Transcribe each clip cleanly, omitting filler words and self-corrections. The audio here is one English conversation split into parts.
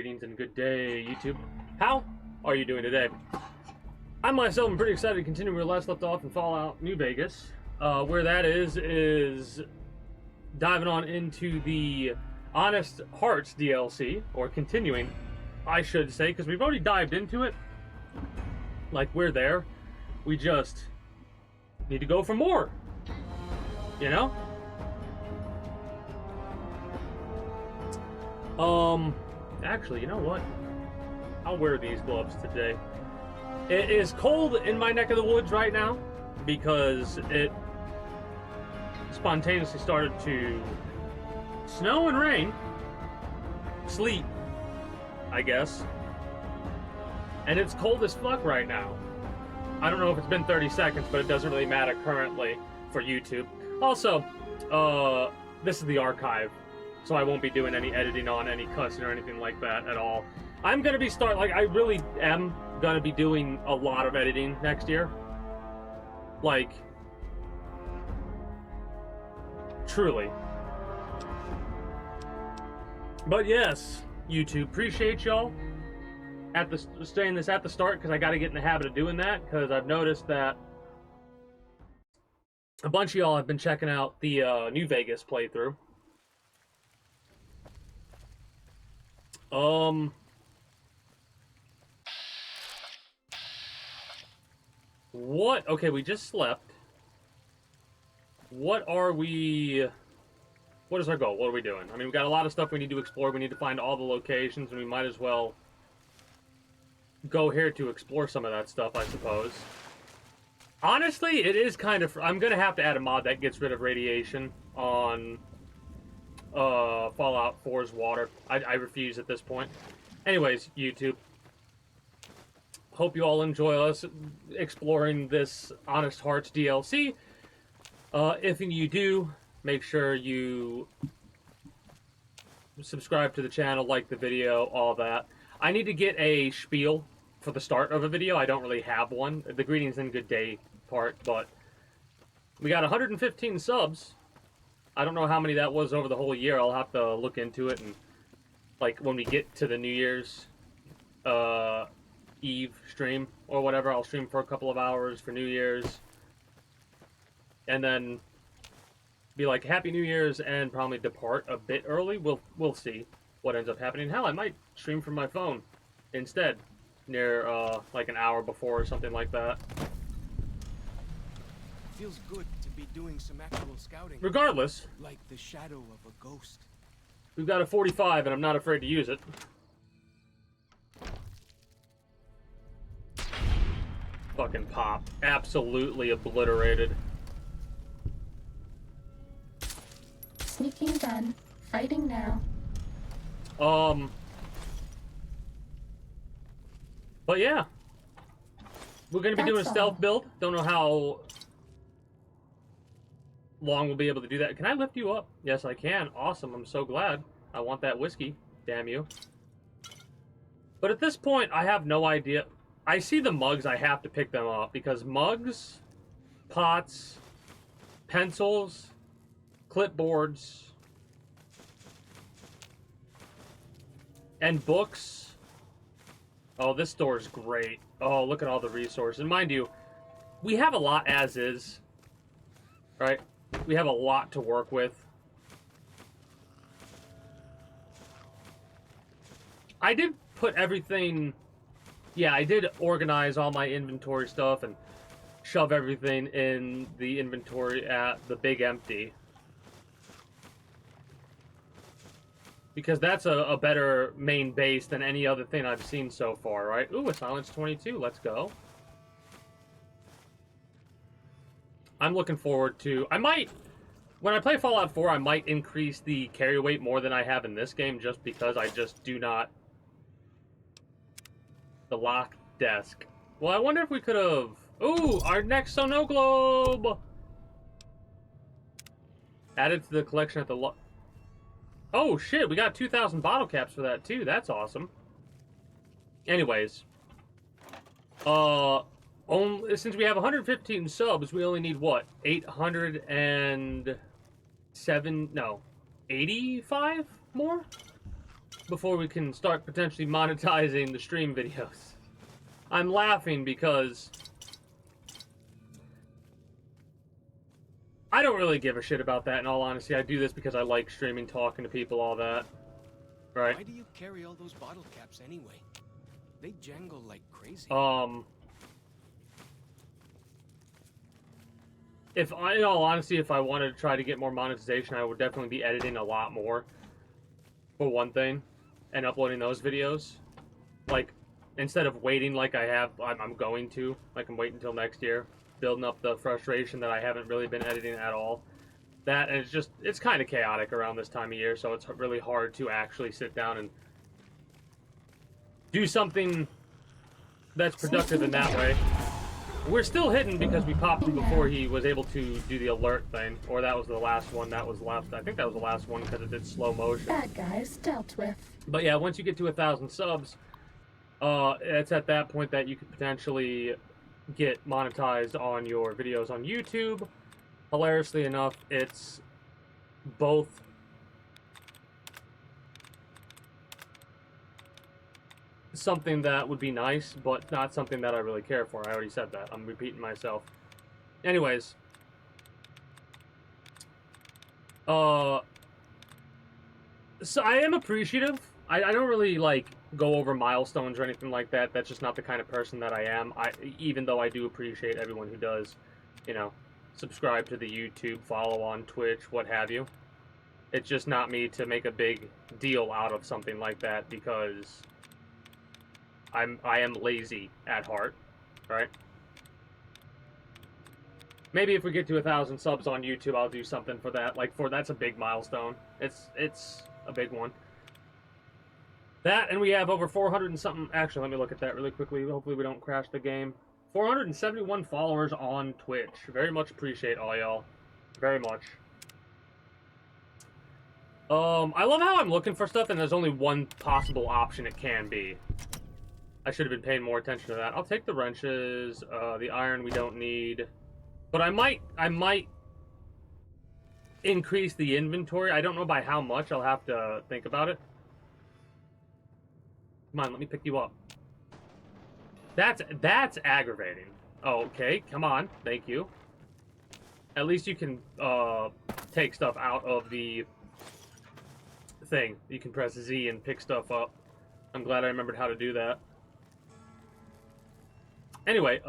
Greetings and good day, YouTube. How are you doing today? I myself am pretty excited to continue where last left off in Fallout New Vegas. Where that is diving on into the Honest Hearts DLC, or continuing, I should say, because we've already dived into it. Like, we're there. We just need to go for more, you know? Actually, you know what? I'll wear these gloves today. It is cold in my neck of the woods right now because it spontaneously started to snow and rain. Sleet, I guess. And it's cold as fuck right now. I don't know if it's been 30 seconds, but it doesn't really matter currently for YouTube. Also, this is the archive, so I won't be doing any editing on any cussing or anything like that at all. I'm gonna be I really am gonna be doing a lot of editing next year. Like, truly. But yes, YouTube, appreciate y'all saying this at the start, because I got to get in the habit of doing that, because I've noticed that a bunch of y'all have been checking out the New Vegas playthrough. What? Okay, we just slept. What is our goal? What are we doing? I mean, we've got a lot of stuff we need to explore. We need to find all the locations, and we might as well go here to explore some of that stuff, I suppose. Honestly, it is kind of... I'm going to have to add a mod that gets rid of radiation on Fallout 4's water. I refuse at this point. Anyways, YouTube. Hope you all enjoy us exploring this Honest Hearts DLC. If you do, make sure you subscribe to the channel, like the video, all that. I need to get a spiel for the start of a video. I don't really have one. The greetings and good day part, but we got 115 subs. I don't know how many that was over the whole year. I'll have to look into it, and like when we get to the New Year's Eve stream or whatever, I'll stream for a couple of hours for New Year's, and then be like Happy New Year's and probably depart a bit early. We'll see what ends up happening. Hell, I might stream from my phone instead, near like an hour before or something like that. Feels good to be doing some actual scouting. Regardless, like the shadow of a ghost. We've got a 45 and I'm not afraid to use it. Fucking pop. Absolutely obliterated. Sneaking done. Fighting now. But yeah. We're gonna be doing a stealth build. Don't know how long we'll be able to do that. Can I lift you up? Yes, I can. Awesome. I'm so glad. I want that whiskey. Damn you. But at this point, I have no idea. I see the mugs. I have to pick them up, because mugs, pots, pencils, clipboards, and books. Oh, this store is great. Oh, look at all the resources. And mind you, we have a lot as is, right? We have a lot to work with. I did put everything... Yeah, I did organize all my inventory stuff and shove everything in the inventory at the big empty. Because that's a better main base than any other thing I've seen so far, right? Ooh, a Silence 22. Let's go. I'm looking forward to... I might... When I play Fallout 4, I might increase the carry weight more than I have in this game, just because I just do not... The lock desk. Well, I wonder if we could have... Ooh, our next Sono Globe! Added to the collection at the... Oh, shit, we got 2,000 bottle caps for that, too. That's awesome. Anyways. Since we have 115 subs, we only need, what? 807... No. 85 more? before we can start potentially monetizing the stream videos. I'm laughing because I don't really give a shit about that, in all honesty. I do this because I like streaming, talking to people, all that. Right? Why do you carry all those bottle caps anyway? They jangle like crazy. If I, in all honesty, if I wanted to try to get more monetization, I would definitely be editing a lot more, for one thing, and uploading those videos. Like, instead of waiting like I have, I'm going to. Like, I'm waiting until next year, building up the frustration that I haven't really been editing at all. That, and it's kind of chaotic around this time of year, so it's really hard to actually sit down and do something that's productive in that way. We're still hidden because we popped him before he was able to do the alert thing, or that was the last one that was left. I think that was the last one because it did slow motion. Bad guys dealt with. But yeah, once you get to 1,000 subs, it's at that point that you could potentially get monetized on your videos on YouTube. Hilariously enough, it's both something that would be nice, but not something that I really care for. I already said that. I'm repeating myself. Anyways. So I am appreciative. I don't really, like, go over milestones or anything like that. That's just not the kind of person that I am. Even though I do appreciate everyone who does, you know, subscribe to the YouTube, follow on Twitch, what have you. It's just not me to make a big deal out of something like that because I am lazy at heart, right? Maybe if we get to 1,000 subs on YouTube, I'll do something for that. Like, that's a big milestone. It's a big one. That, and we have over 400 and something. Actually, let me look at that really quickly. Hopefully we don't crash the game. 471 followers on Twitch. Very much appreciate all y'all. Very much. I love how I'm looking for stuff and there's only one possible option it can be. I should have been paying more attention to that. I'll take the wrenches, the iron we don't need. But I might increase the inventory. I don't know by how much. I'll have to think about it. Come on, let me pick you up. That's aggravating. Oh, okay, come on. Thank you. At least you can take stuff out of the thing. You can press Z and pick stuff up. I'm glad I remembered how to do that. Anyway,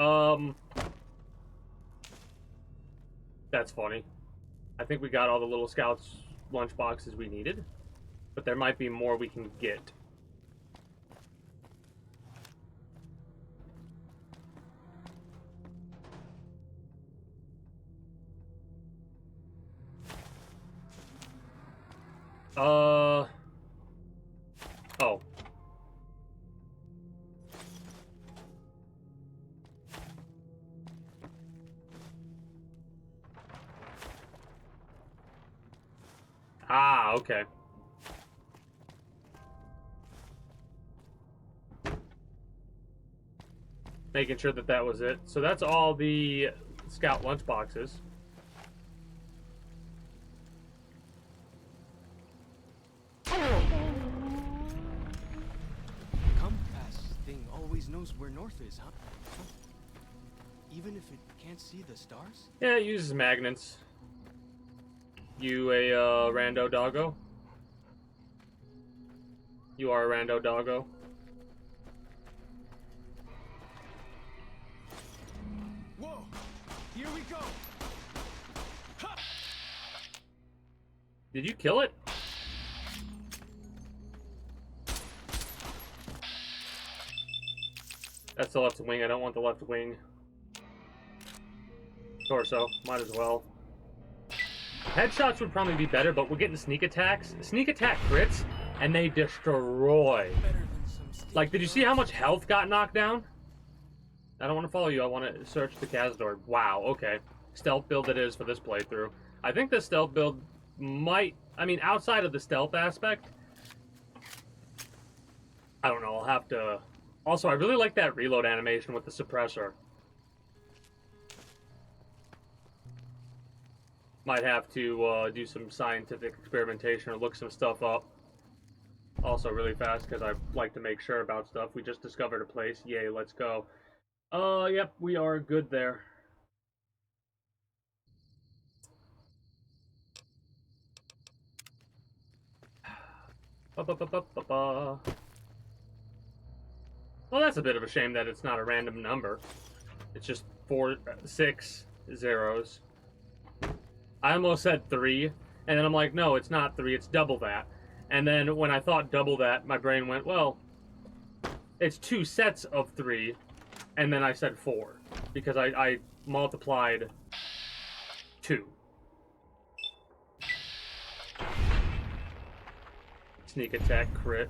that's funny. I think we got all the little scouts lunch boxes we needed, but there might be more we can get. Oh. Ah, okay. Making sure that was it. So that's all the scout lunch boxes. Compass thing always knows where north is, huh? Even if it can't see the stars? Yeah, it uses magnets. You a rando doggo? You are a rando doggo. Whoa! Here we go! Ha! Did you kill it? That's the left wing. I don't want the left wing. Torso. Might as well. Headshots would probably be better, but we're getting sneak attacks. Sneak attack crits, and they destroy. Like, did you see how much health got knocked down? I don't want to follow you. I want to search the Cazador. Wow, okay. Stealth build it is for this playthrough. I think the stealth build might... I mean, outside of the stealth aspect... I don't know, I'll have to... Also, I really like that reload animation with the suppressor. Might have to do some scientific experimentation or look some stuff up also really fast because I like to make sure about stuff. We just discovered a place. Yay, let's go. Yep, we are good there. Well, that's a bit of a shame that it's not a random number. It's just 6 zeros. I almost said 3, and then I'm like, no, it's not 3, it's double that. And then when I thought double that, my brain went, well, it's 2 sets of 3, and then I said 4, because I multiplied 2. Sneak attack crit.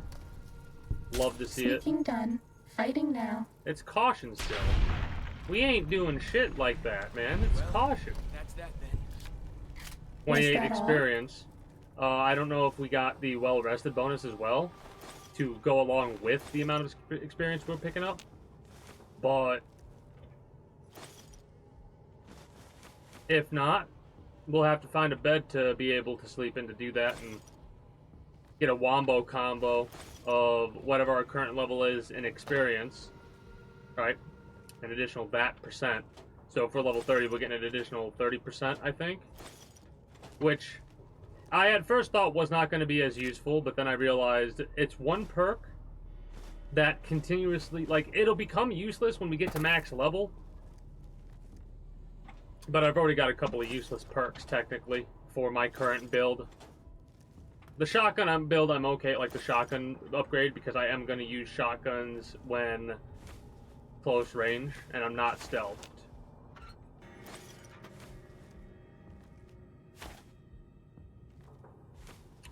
Love to see it. Sneaking done. Fighting now. It's caution still. We ain't doing shit like that, man. It's caution. That's that then. 28 that all? experience. I don't know if we got the well-rested bonus as well to go along with the amount of experience we're picking up. But if not, we'll have to find a bed to be able to sleep in to do that and get a wombo combo of whatever our current level is in experience, right? An additional that percent. So if we're level 30, we're getting an additional 30%, I think. Which I at first thought was not going to be as useful, but then I realized it's one perk that continuously, like, it'll become useless when we get to max level. But I've already got a couple of useless perks, technically, for my current build. The shotgun build, I'm okay at, like, the shotgun upgrade, because I am going to use shotguns when close range, and I'm not stealthed.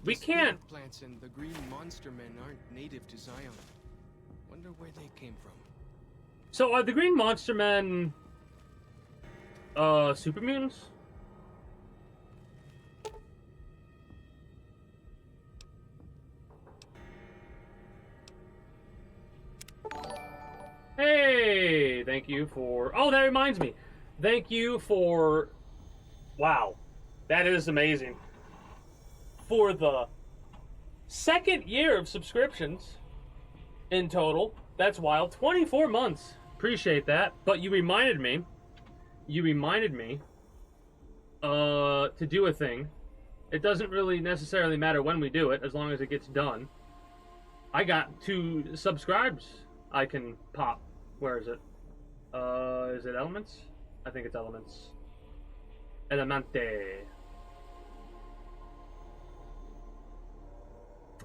We The can't... spirit plants and the green monster men aren't native to Zion. Wonder where they came from. So are the green monster men super mutants? Hey, thank you for... Oh, that reminds me. Thank you for... Wow, that is amazing. For the second year of subscriptions in total. That's wild. 24 months. Appreciate that. But you reminded me to do a thing. It doesn't really necessarily matter when we do it, as long as it gets done. I got 2 subscribes I can pop. Where is it? Is it Elements? I think it's Elements. Elemente.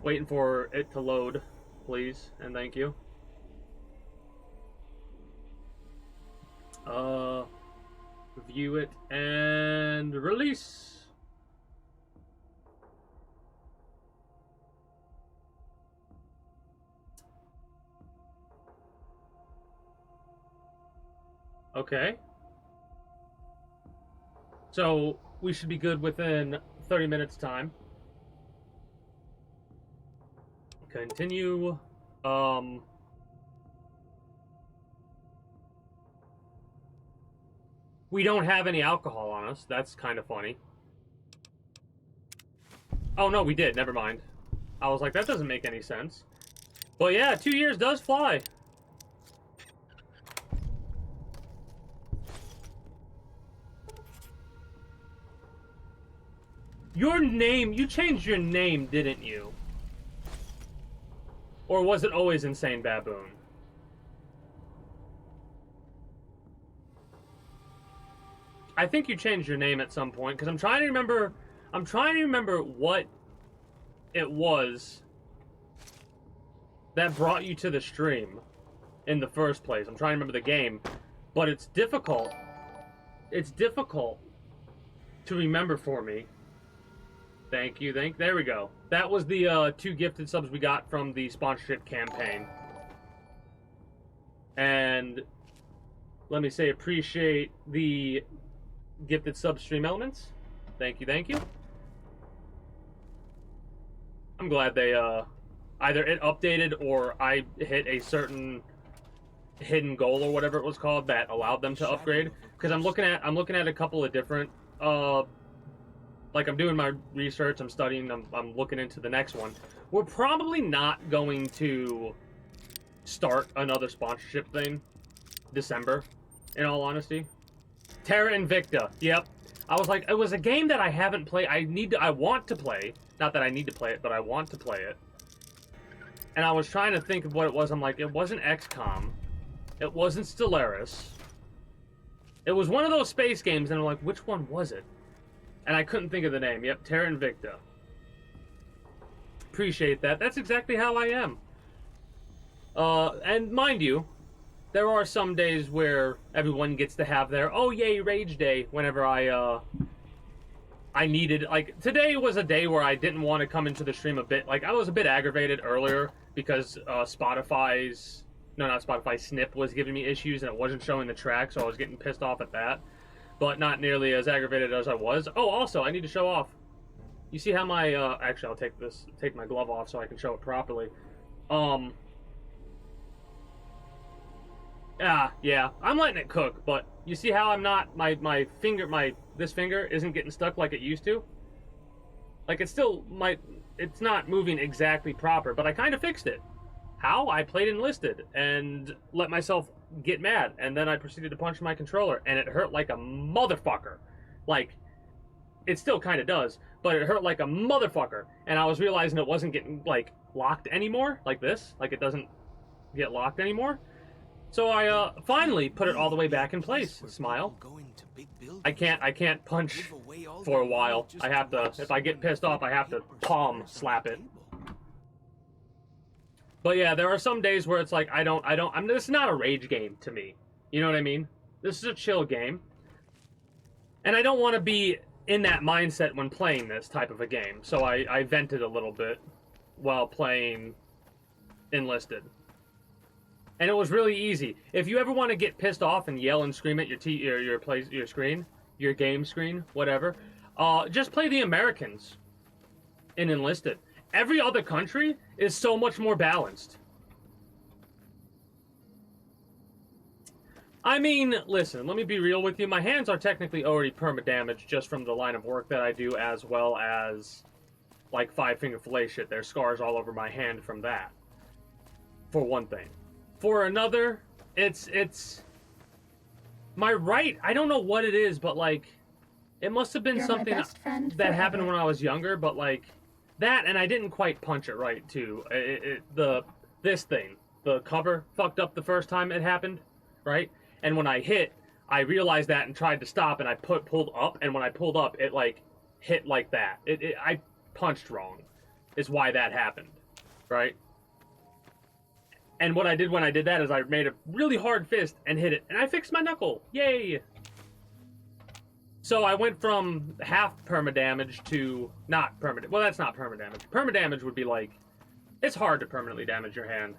Waiting for it to load, please, and thank you. View it and release. Okay. So we should be good within 30 minutes time. Continue. We don't have any alcohol on us. That's kind of funny. Oh, no, we did. Never mind. I was like, that doesn't make any sense. But yeah, 2 years does fly. Your name, you changed your name, didn't you? Or was it always Insane Baboon? I think you changed your name at some point, because I'm trying to remember what it was that brought you to the stream in the first place. I'm trying to remember the game, but it's difficult. It's difficult to remember for me. Thank you, there we go. That was the 2 gifted subs we got from the sponsorship campaign. And let me say, appreciate the gifted sub stream elements. Thank you, thank you. I'm glad they, either it updated or I hit a certain hidden goal or whatever it was called that allowed them to upgrade. Because I'm looking at a couple of different, like I'm doing my research, I'm studying, I'm looking into the next one. We're probably not going to start another sponsorship thing December, in all honesty. Terra Invicta, yep. I was like, it was a game that I haven't played. I want to play. Not that I need to play it, but I want to play it. And I was trying to think of what it was. I'm like, it wasn't XCOM. It wasn't Stellaris. It was one of those space games, and I'm like, which one was it? And I couldn't think of the name. Yep, Terra Invicta. Appreciate that. That's exactly how I am. And mind you, there are some days where everyone gets to have their, oh yay, rage day, whenever I needed, like, today was a day where I didn't want to come into the stream a bit, like, I was a bit aggravated earlier because Snip was giving me issues and it wasn't showing the track, so I was getting pissed off at that, but not nearly as aggravated as I was. Oh, also, I need to show off. You see how my, actually, I'll take my glove off so I can show it properly. Yeah, I'm letting it cook, but you see how I'm not, this finger isn't getting stuck like it used to? Like, it's not moving exactly proper, but I kind of fixed it. How? I played Enlisted and let myself get mad, and then I proceeded to punch my controller, and it hurt like a motherfucker. Like, it still kind of does, but it hurt like a motherfucker, and I was realizing it wasn't getting, like, locked anymore, like this. Like, it doesn't get locked anymore. So I finally put it all the way back in place. Smile. I can't punch for a while. I have to, if I get pissed off, I have to palm slap it. But yeah, there are some days where it's like this is not a rage game to me. You know what I mean? This is a chill game. And I don't want to be in that mindset when playing this type of a game. So I vented a little bit while playing Enlisted. And it was really easy. If you ever want to get pissed off and yell and scream at your screen, your game screen, whatever, just play the Americans in Enlisted. Every other country is so much more balanced. I mean, listen, let me be real with you. My hands are technically already perma-damaged just from the line of work that I do, as well as, like, five-finger fillet shit. There's scars all over my hand from that. For one thing. For another, it's my right. I don't know what it is, but like, it must have been You're something my best friend that happened forever. when I was younger. But like that, and I didn't quite punch it right too. This thing, the cover fucked up the first time it happened, right? And when I hit, I realized that and tried to stop, and I pulled up, and when I pulled up, it like hit like that. I punched wrong, is why that happened, right? And what I did when I did that is I made a really hard fist and hit it, and I fixed my knuckle. Yay! So I went from half perma-damage to not permanent. Well, that's not perma-damage. Perma-damage would be like, it's hard to permanently damage your hand.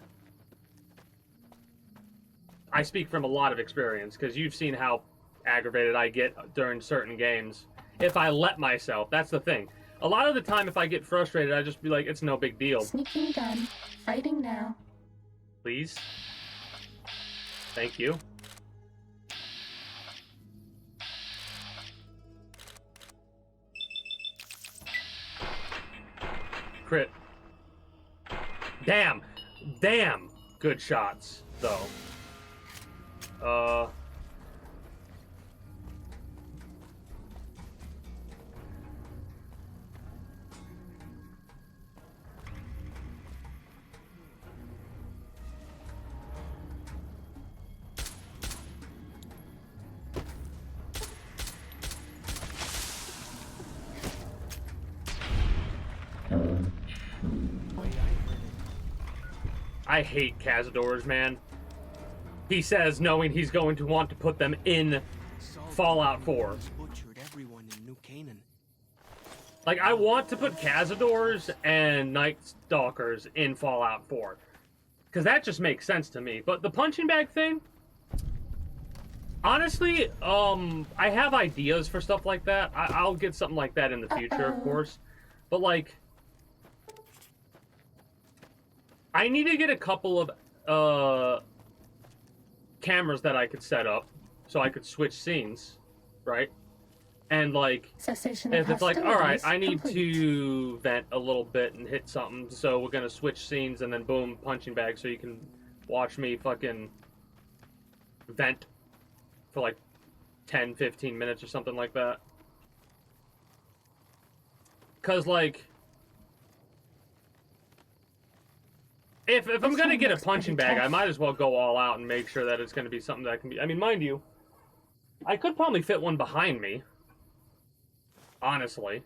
I speak from a lot of experience, because you've seen how aggravated I get during certain games. If I let myself, that's the thing. A lot of the time, if I get frustrated, I just be like, it's no big deal. Sneaking gun. Fighting now. Please. Thank you. Crit. Damn. Damn. Good shots, though. I hate Cazadors, man. He says, knowing he's going to want to put them in Fallout 4. Butchered everyone in New Canaan. Like, I want to put Cazadors and Night Stalkers in Fallout 4. Because that just makes sense to me. But the punching bag thing, honestly, I have ideas for stuff like that. I'll get something like that in the future, of course. But, like, I need to get a couple of cameras that I could set up so I could switch scenes, right? And like, Cessation of if it's like, all right, hostilities I need complete. to vent a little bit and hit something, so we're gonna switch scenes and then boom, punching bag, so you can watch me fucking vent for like 10, 15 minutes or something like that. Cause like, if I'm gonna get a punching bag, I might as well go all out and make sure that it's gonna be something that can be. I mean, mind you, I could probably fit one behind me. Honestly,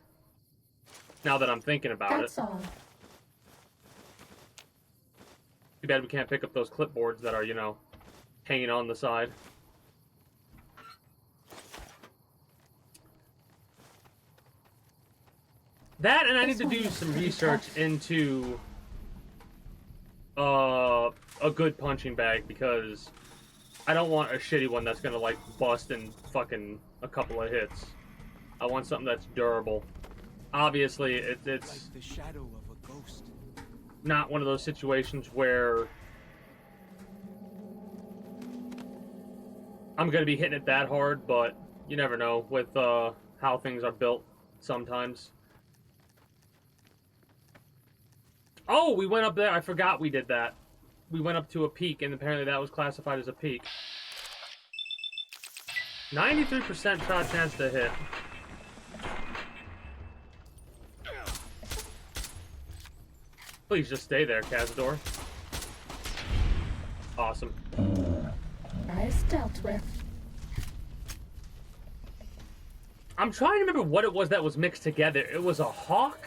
now that I'm thinking about That's it. all. Too bad we can't pick up those clipboards that are, you know, hanging on the side. That, and I need to do some research into a good punching bag, because I don't want a shitty one that's gonna like bust in fucking a couple of hits. I want something that's durable. Obviously, it's Like the shadow of a ghost. not one of those situations where I'm gonna be hitting it that hard, but you never know with how things are built sometimes. Oh, we went up there. I forgot we did that. We went up to a peak, and apparently that was classified as a peak. 93% shot chance to hit. Please just stay there, Cazador. Awesome. Prize dealt with. I'm trying to remember what it was that was mixed together. It was a hawk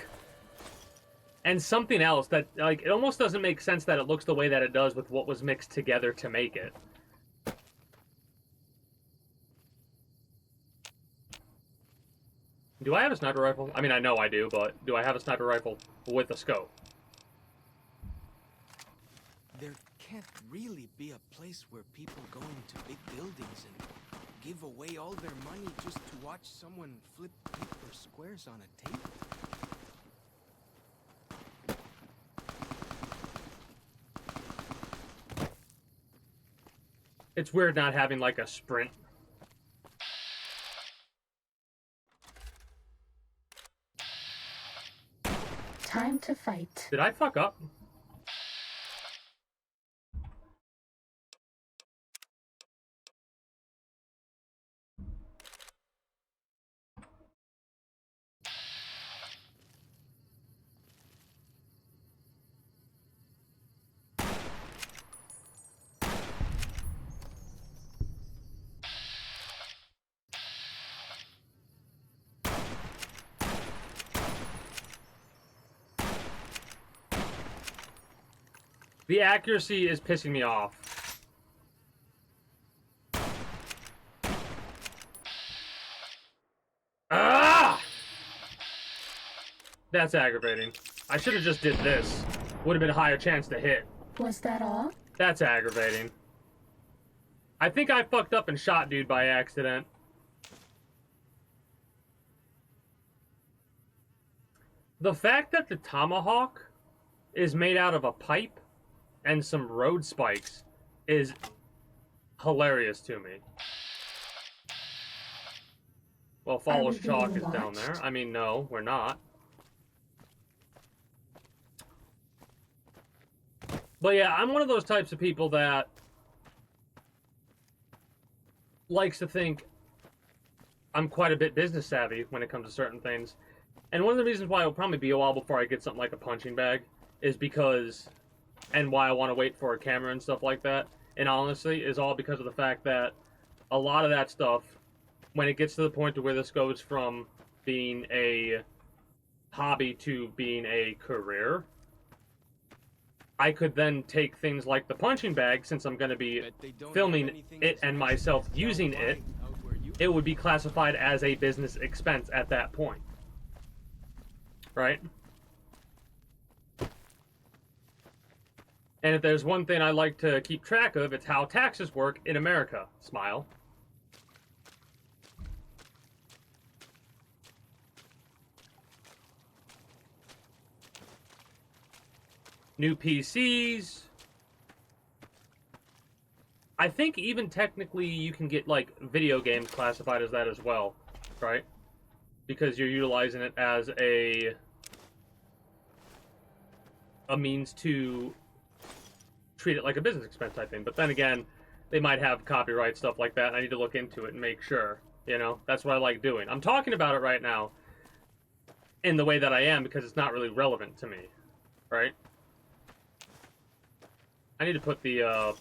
and something else that, like, it almost doesn't make sense that it looks the way that it does with what was mixed together to make it. Do I have a sniper rifle? I mean, I know I do, but do I have a sniper rifle with a scope? There can't really be a place where people go into big buildings and give away all their money just to watch someone flip paper squares on a table. It's weird not having, like, a sprint. Time to fight. Did I fuck up? The accuracy is pissing me off. Ah! That's aggravating. I should have just did this. Would have been a higher chance to hit. Was that all? That's aggravating. I think I fucked up and shot dude by accident. The fact that the tomahawk is made out of a pipe and some road spikes is hilarious to me. Well, Faller's Chalk is down there. I mean, no, we're not. But yeah, I'm one of those types of people that likes to think I'm quite a bit business savvy when it comes to certain things. And one of the reasons why it'll probably be a while before I get something like a punching bag is because, and why I want to wait for a camera and stuff like that, and honestly, is all because of the fact that a lot of that stuff, when it gets to the point to where this goes from being a hobby to being a career, I could then take things like the punching bag, since I'm going to be filming it and myself using it, it would be classified as a business expense at that point. Right? And if there's one thing I like to keep track of, it's how taxes work in America. Smile. New PCs. I think even technically you can get, like, video games classified as that as well, right? because you're utilizing it as a means to treat it like a business expense type thing. But then again, they might have copyright stuff like that, and I need to look into it and make sure. You know, that's what I like doing. I'm talking about it right now in the way that I am because it's not really relevant to me, right? I need to put the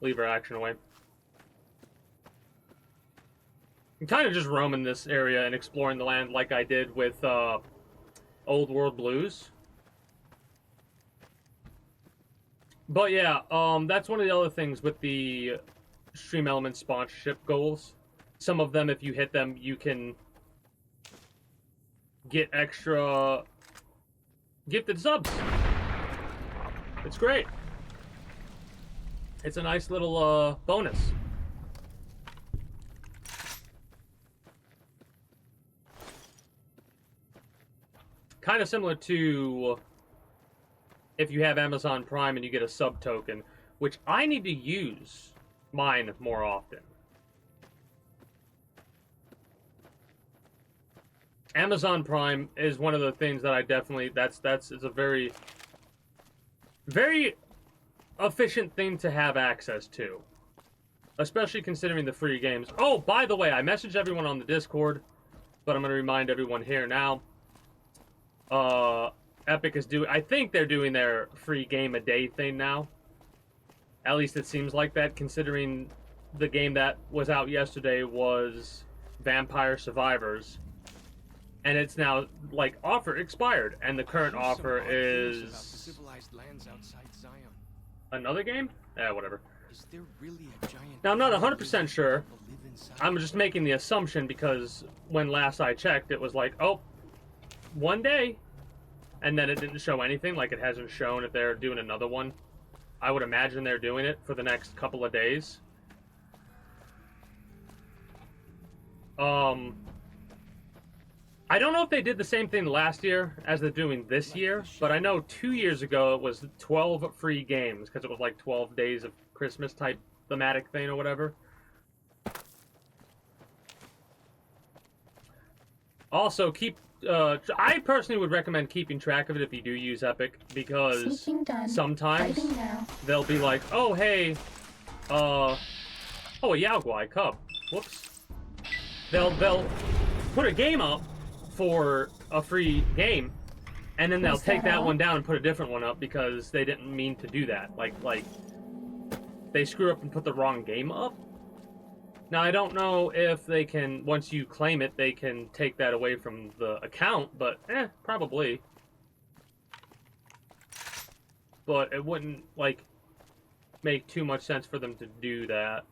lever action away. I'm kind of just roaming this area and exploring the land like I did with Old World Blues. But yeah, that's one of the other things with the Stream Elements sponsorship goals. Some of them, if you hit them, you can get extra gifted subs. It's great. It's a nice little bonus. Kind of similar to if you have Amazon Prime and you get a sub token, which I need to use mine more often. Amazon Prime is one of the things that I definitely, it's a very, very efficient thing to have access to. Especially considering the free games. Oh, by the way, I messaged everyone on the Discord, but I'm going to remind everyone here now. Epic is doing, I think they're doing their free game a day thing now. At least it seems like that, considering the game that was out yesterday was Vampire Survivors. And it's now, like, offer expired. And the current offer is civilized lands outside Zion. Another game? Yeah, whatever. Is there really a giant Now, I'm not 100% sure. people live inside? I'm just making the assumption because when last I checked, it was like, oh, one day. And then it didn't show anything, like it hasn't shown if they're doing another one. I would imagine they're doing it for the next couple of days. I don't know if they did the same thing last year as they're doing this year, but I know 2 years ago it was 12 free games, because it was like 12 days of Christmas type thematic thing or whatever. Also, I personally would recommend keeping track of it if you do use Epic, because sometimes they'll be like, oh, hey, oh, a Yaoguai cub. Whoops. They'll put a game up for a free game, and then they'll take that one down and put a different one up because they didn't mean to do that. Like they screw up and put the wrong game up. Now, I don't know if they can, once you claim it, they can take that away from the account, but, probably. But it wouldn't, like, make too much sense for them to do that.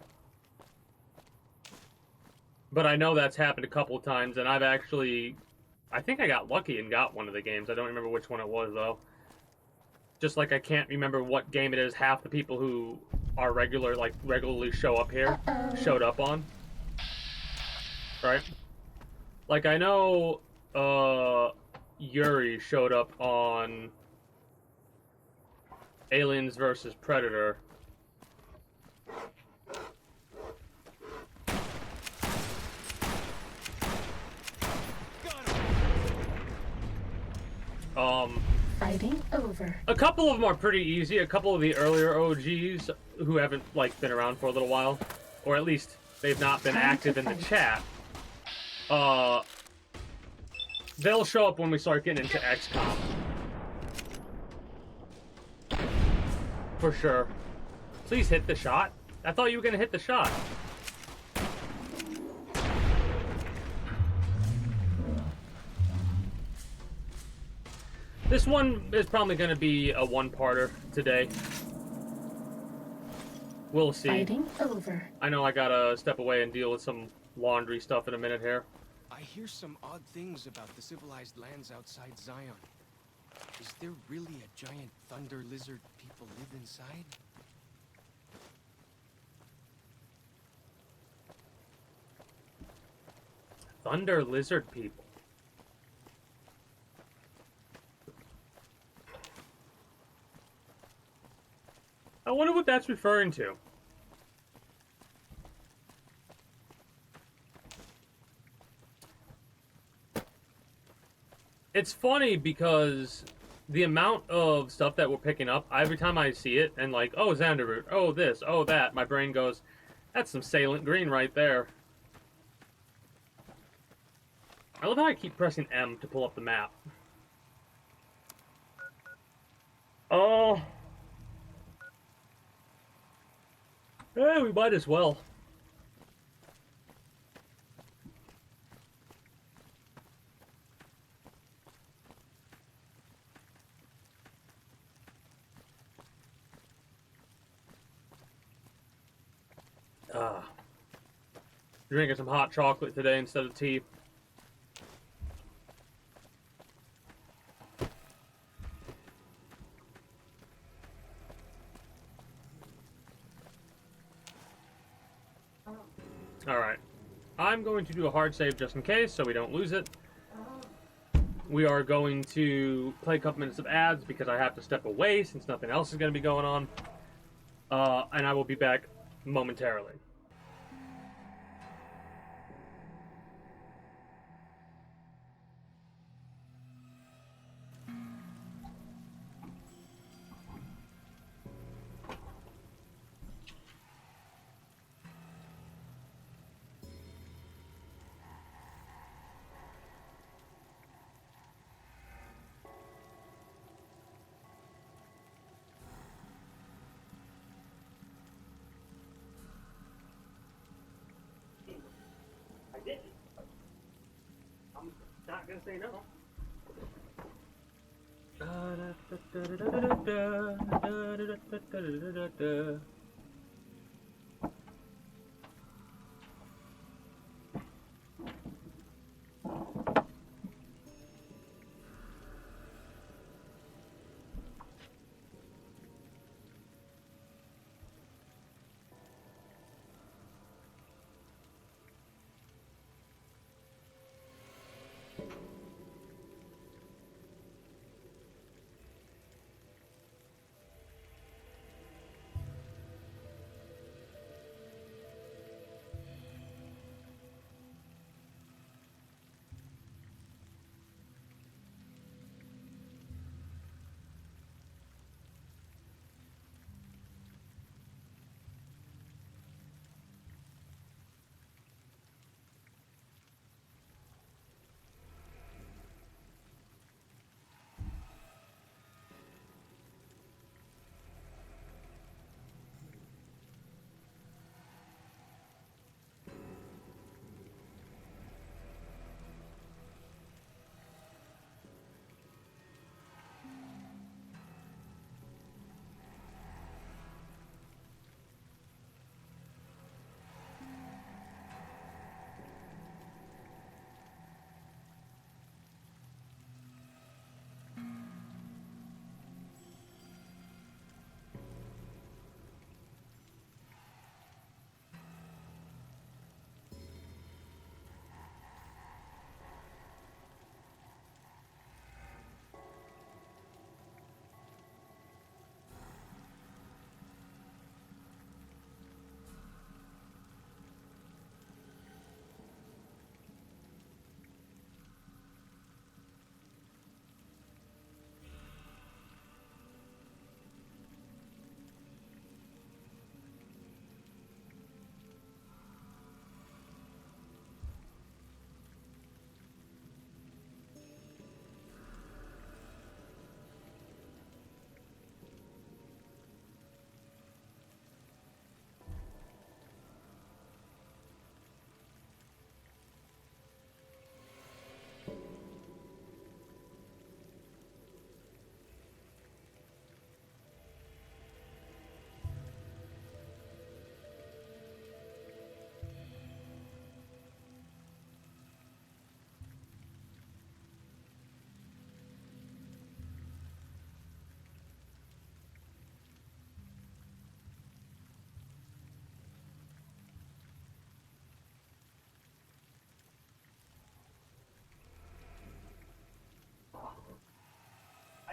But I know that's happened a couple of times, and I've actually, I think I got lucky and got one of the games. I don't remember which one it was, though. Just like I can't remember what game it is half the people who are regularly show up here, showed up on. Right? Like, I know, Yuri showed up on Aliens vs. Predator. Fighting over. A couple of them are pretty easy. A couple of the earlier OGs who haven't, like, been around for a little while, or at least they've not been active in the chat, they'll show up when we start getting into XCOM. For sure. Please hit the shot. I thought you were gonna hit the shot. This one is probably going to be a one-parter today. We'll see. Fighting over. I know I gotta step away and deal with some laundry stuff in a minute here. I hear some odd things about the civilized lands outside Zion. Is there really a giant thunder lizard people live inside? Thunder lizard people. I wonder what that's referring to. It's funny because the amount of stuff that we're picking up, every time I see it, and like, oh, Xanderroot, oh, this, oh, that, my brain goes, that's some Salient Green right there. I love how I keep pressing M to pull up the map. Oh. Yeah, we might as well. Drinking some hot chocolate today instead of tea. Alright. I'm going to do a hard save just in case so we don't lose it. We are going to play a couple minutes of ads because I have to step away since nothing else is going to be going on. And I will be back momentarily. I did. I'm not gonna say no.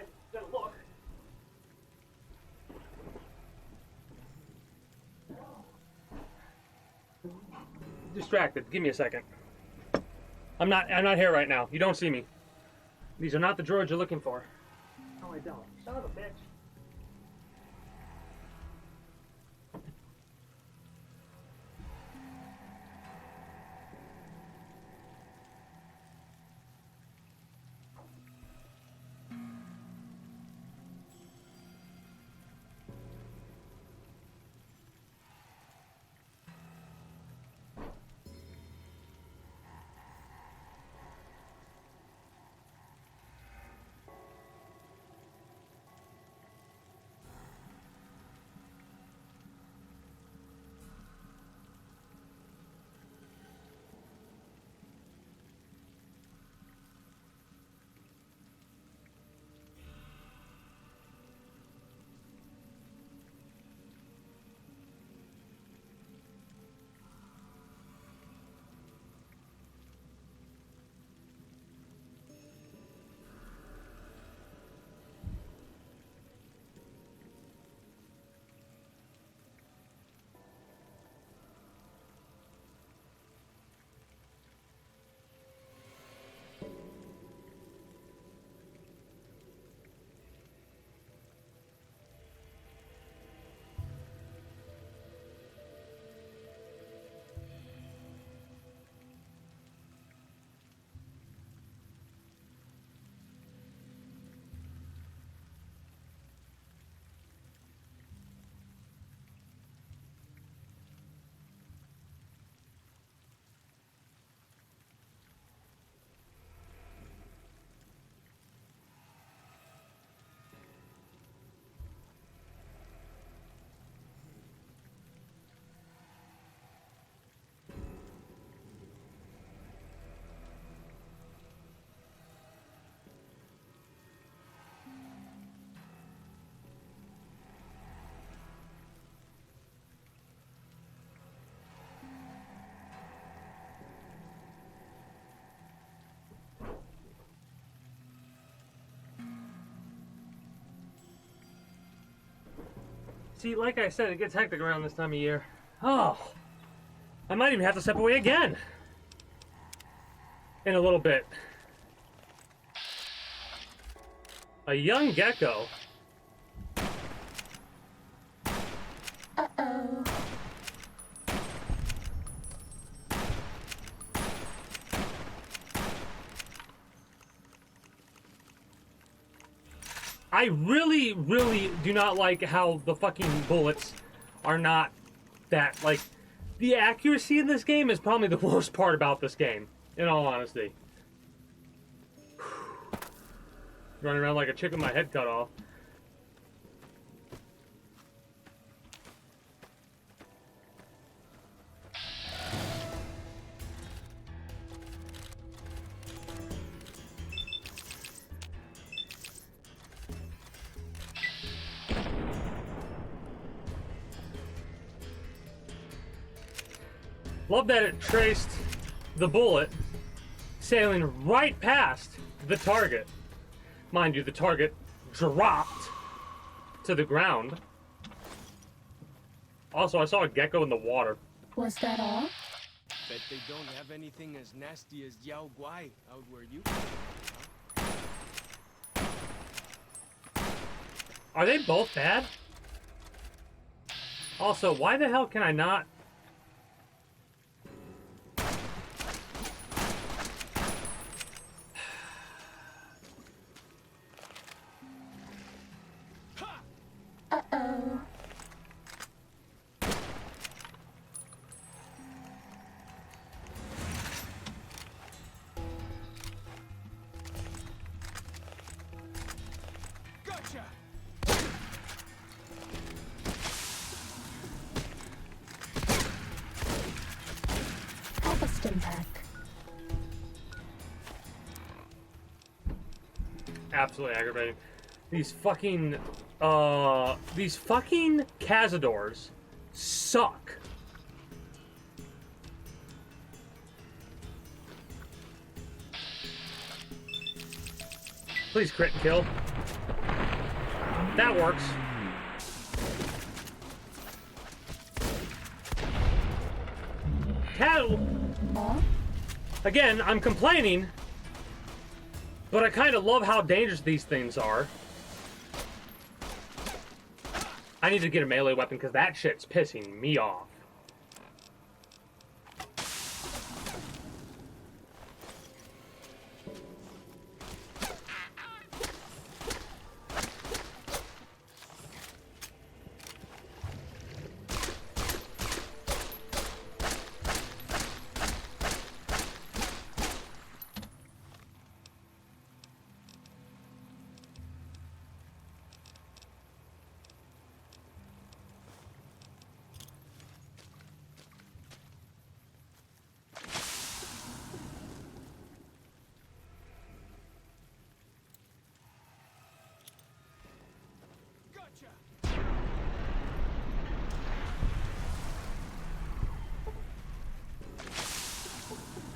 I gotta look. Distracted. Give me a second. I'm not here right now. You don't see me. These are not the droids you're looking for. Oh, I don't. Son of a bitch. See, like I said, it gets hectic around this time of year. Oh, I might even have to step away again in a little bit. A young gecko. Uh-oh. I really, really do not like how the fucking bullets are not that, like, the accuracy in this game is probably the worst part about this game, in all honesty. Running around like a chicken with my head cut off. Love that it traced the bullet sailing right past the target. Mind you, the target dropped to the ground. Also, I saw a gecko in the water. Was that all? Bet they don't have anything as nasty as Yao Guai out where you Are they both bad? Also, why the hell can I not... Uh-oh. Gotcha! Help us, Stimpack. Absolutely aggravating. These fucking Cazadors suck. Please crit and kill. That works. Again, I'm complaining But I kind of love how dangerous these things are. I need to get a melee weapon because that shit's pissing me off.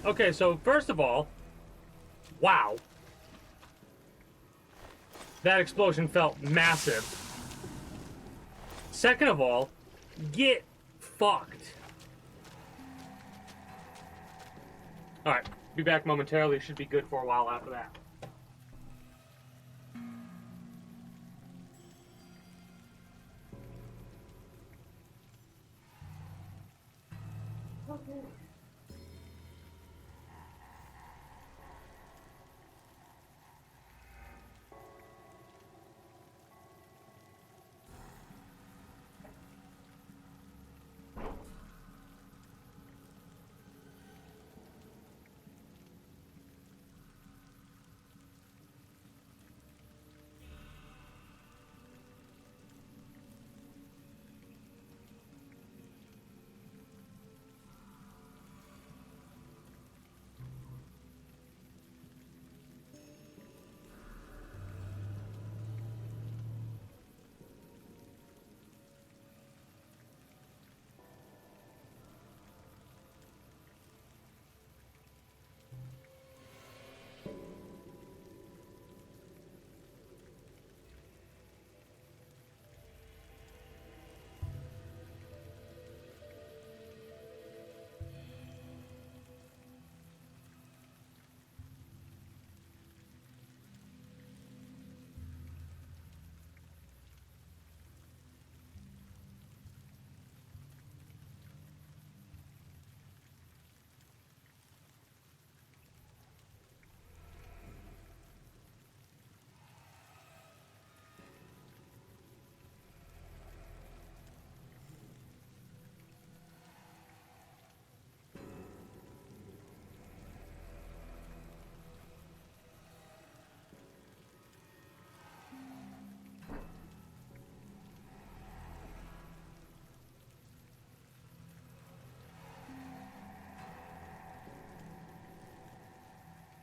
Okay, so first of all, wow. That explosion felt massive. Second of all, get fucked. Alright, be back momentarily. Should be good for a while after that.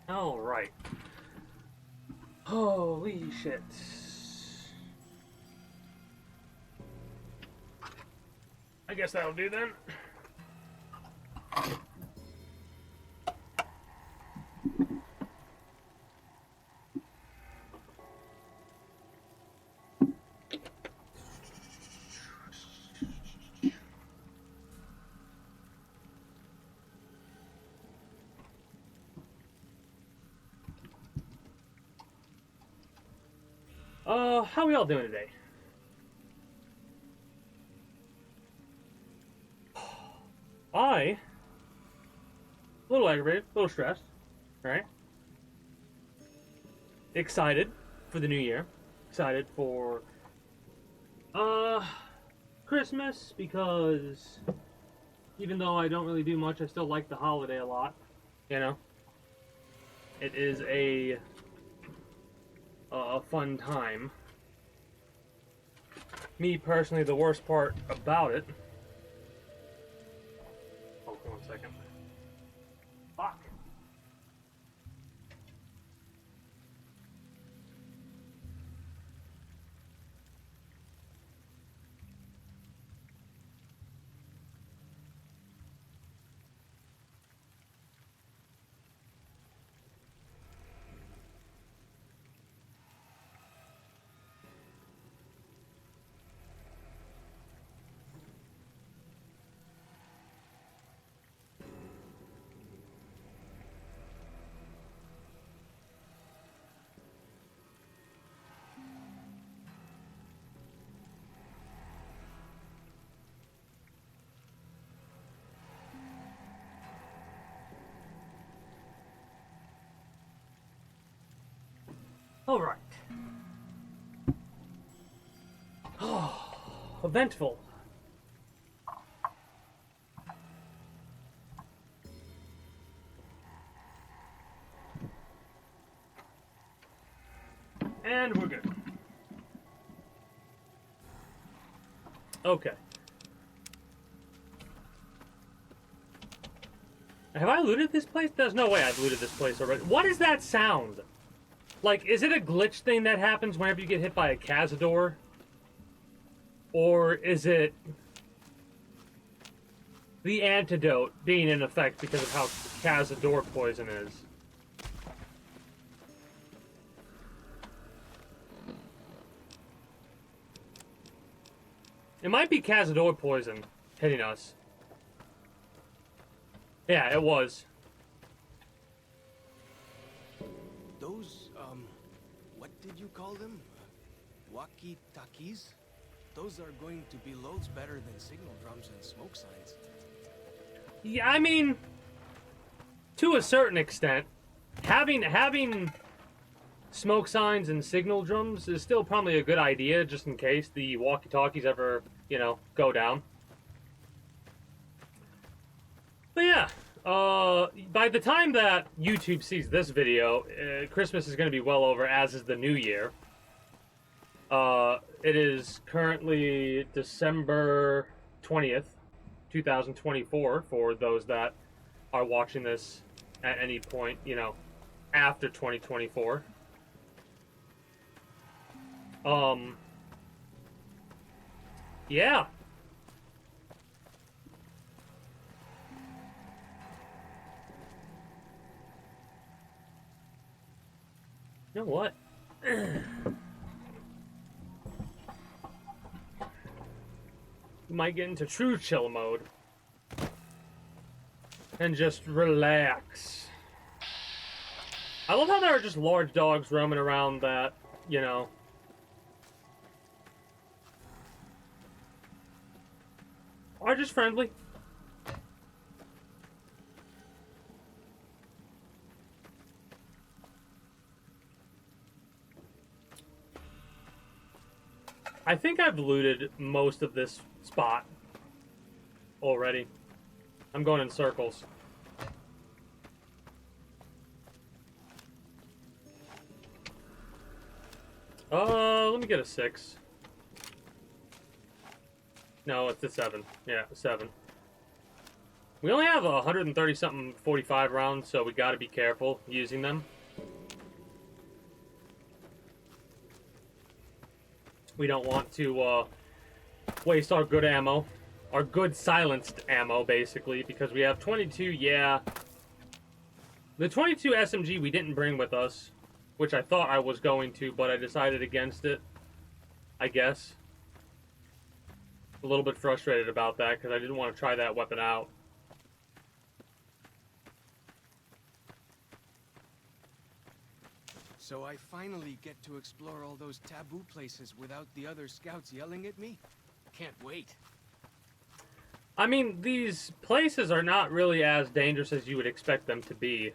Alright. Holy shit. I guess that'll do then. How we all doing today? A little aggravated, a little stressed, right? Excited for the new year. Excited for Christmas because even though I don't really do much, I still like the holiday a lot. You know, it is a fun time. Me personally, the worst part about it. Oh, 1 second. Fuck. All right. Oh, eventful. And we're good. Okay. Have I looted this place? There's no way I've looted this place already. What is that sound? Like, is it a glitch thing that happens whenever you get hit by a cazador? Or is it the antidote being in effect because of how cazador poison is? It might be cazador poison hitting us. Yeah, it was. Those, what did you call them? Walkie-talkies? Those are going to be loads better than signal drums and smoke signs. Yeah, I mean, to a certain extent, having smoke signs and signal drums is still probably a good idea, just in case the walkie-talkies ever, you know, go down. But yeah, by the time that YouTube sees this video, Christmas is going to be well over, as is the New Year. It is currently December 20th, 2024, for those that are watching this at any point, you know, after 2024. Yeah. You know what? You might get into true chill mode. And just relax. I love how there are just large dogs roaming around that, you know, are just friendly. I think I've looted most of this spot already. I'm going in circles. Let me get a 6. No, it's a 7. Yeah, 7. We only have 130-something 45 rounds, so we gotta be careful using them. We don't want to waste our good ammo. Our good silenced ammo, basically, because we have 22, yeah. The 22 SMG we didn't bring with us, which I thought I was going to, but I decided against it, I guess. A little bit frustrated about that, because I didn't want to try that weapon out. So I finally get to explore all those taboo places without the other scouts yelling at me? Can't wait. I mean, these places are not really as dangerous as you would expect them to be.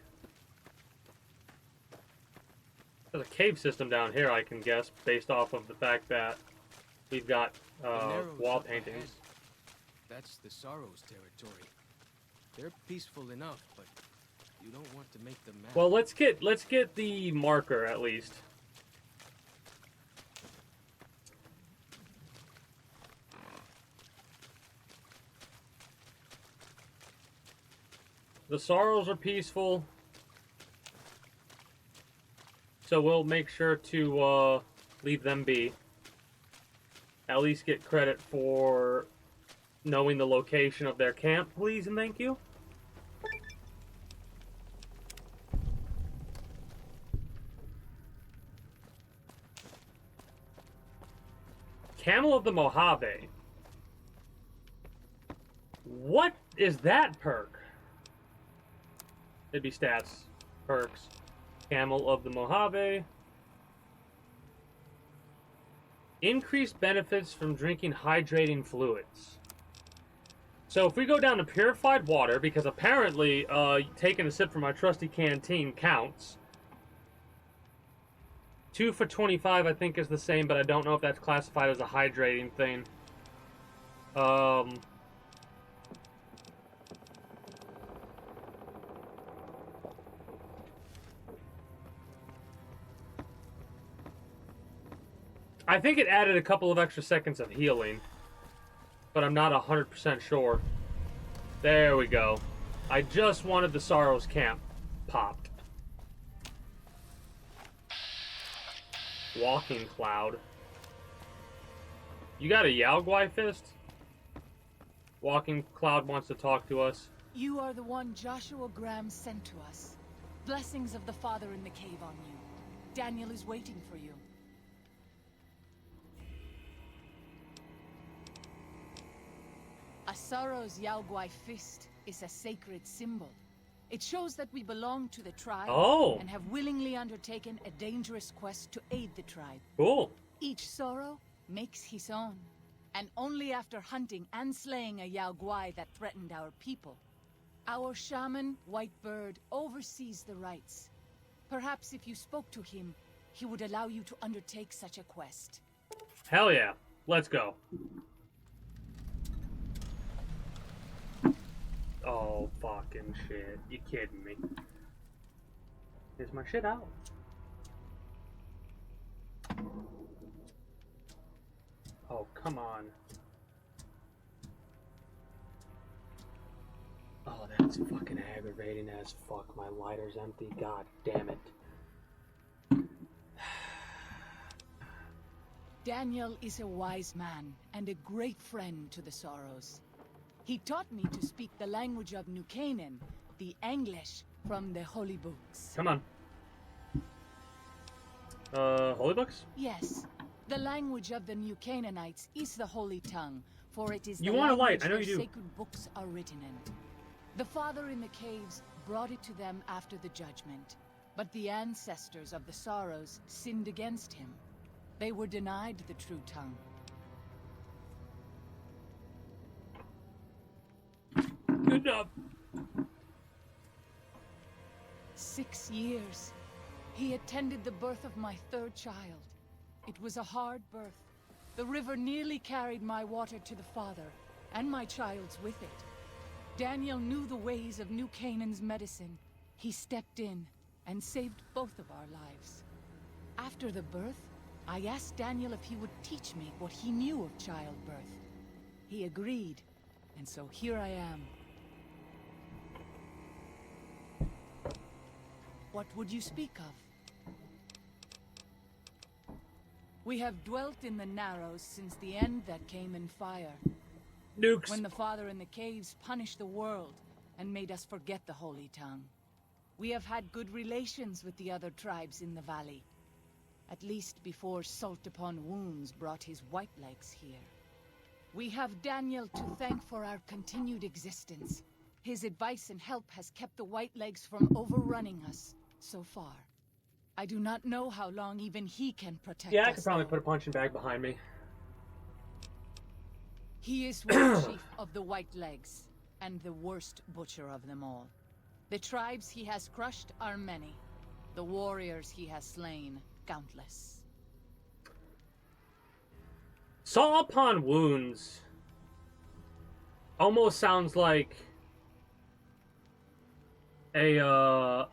There's a cave system down here, I can guess, based off of the fact that we've got wall paintings. That's the Sorrows territory. They're peaceful enough, but you don't want to make them mad. Well, let's get the marker at least. The Sorrows are peaceful, so we'll make sure to leave them be. At least get credit for knowing the location of their camp, please and thank you. Camel of the Mojave. What is that perk? It'd be stats, perks. Camel of the Mojave. Increased benefits from drinking hydrating fluids. So if we go down to purified water, because apparently taking a sip from my trusty canteen counts. 2 for 25, I think, is the same, but I don't know if that's classified as a hydrating thing. I think it added a couple of extra seconds of healing, but I'm not 100% sure. There we go. I just wanted the Sorrows camp popped. Walking Cloud. You got a Yao Guai fist? Walking Cloud wants to talk to us. You are the one Joshua Graham sent to us. Blessings of the Father in the cave on you. Daniel is waiting for you. A Sorrow's Yao Guai fist is a sacred symbol. It shows that we belong to the tribe and have willingly undertaken a dangerous quest to aid the tribe. Cool. Each Sorrow makes his own, and only after hunting and slaying a Yao Guai that threatened our people. Our shaman, Whitebird, oversees the rites. Perhaps if you spoke to him, he would allow you to undertake such a quest. Hell yeah. Let's go. Oh, fucking shit. You kidding me? Is my shit out? Oh, come on. Oh, that's fucking aggravating as fuck. My lighter's empty. God damn it. Daniel is a wise man and a great friend to the Sorrows. He taught me to speak the language of New Canaan, the English from the holy books. Come on. Holy books? Yes. The language of the New Canaanites is the holy tongue, for it is You the want a language light, I know their you do. sacred books are written in. The Father in the caves brought it to them after the judgment, but the ancestors of the Sorrows sinned against him. They were denied the true tongue. Good job. 6 years. He attended the birth of my third child. It was a hard birth. The river nearly carried my water to the father, and my child's with it. Daniel knew the ways of New Canaan's medicine. He stepped in and saved both of our lives. After the birth, I asked Daniel if he would teach me what he knew of childbirth. He agreed, and so here I am. What would you speak of? We have dwelt in the Narrows since the end that came in fire. Nukes. When the Father in the caves punished the world and made us forget the Holy Tongue. We have had good relations with the other tribes in the valley. At least before Salt Upon Wounds brought his white legs here. We have Daniel to thank for our continued existence. His advice and help has kept the white legs from overrunning us so far. I do not know how long even he can protect us. Yeah, I could probably though. put a punching bag behind me. He is one chief of the White Legs, and the worst butcher of them all. The tribes he has crushed are many. The warriors he has slain, countless. Salt Upon Wounds almost sounds like a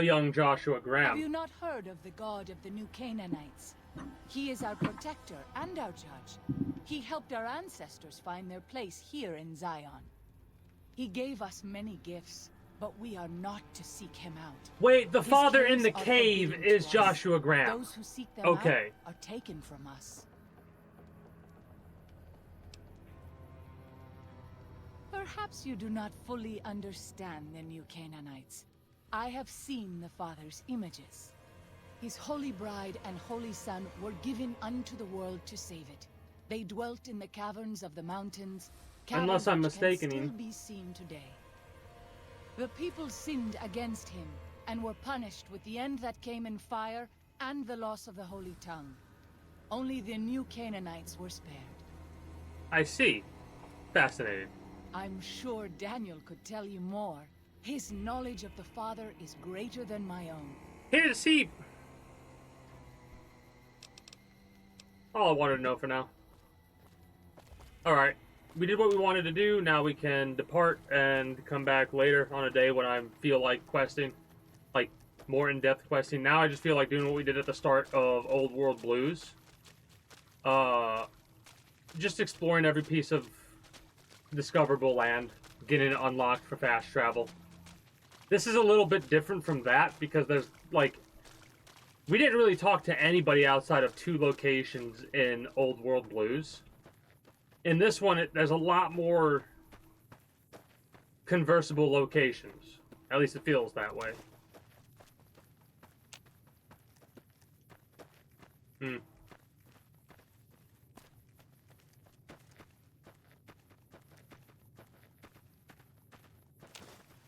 young Joshua Have Graham. you not heard of the god of the New Canaanites? He is our protector and our judge. He helped our ancestors find their place here in Zion. He gave us many gifts, but we are not to seek him out. Wait, the His father in caves the are cave forbidden is to us. Joshua Graham. Those who seek them Okay. out are taken from us. Perhaps you do not fully understand the New Canaanites. I have seen the Father's images. His holy bride and holy son were given unto the world to save it. They dwelt in the caverns of the mountains, Unless I'm caverns which mistaken, can Ian. still be seen today. The people sinned against him and were punished with the end that came in fire and the loss of the holy tongue. Only the New Canaanites were spared. I see. Fascinating. I'm sure Daniel could tell you more. His knowledge of the Father is greater than my own. Here's heap. All I wanted to know for now. Alright. We did what we wanted to do. Now we can depart and come back later on a day when I feel like questing. Like, more in-depth questing. Now I just feel like doing what we did at the start of Old World Blues. Just exploring every piece of discoverable land. Getting it unlocked for fast travel. This is a little bit different from that because there's, like... We didn't really talk to anybody outside of 2 locations in Old World Blues. In this one, there's a lot more conversable locations. At least it feels that way.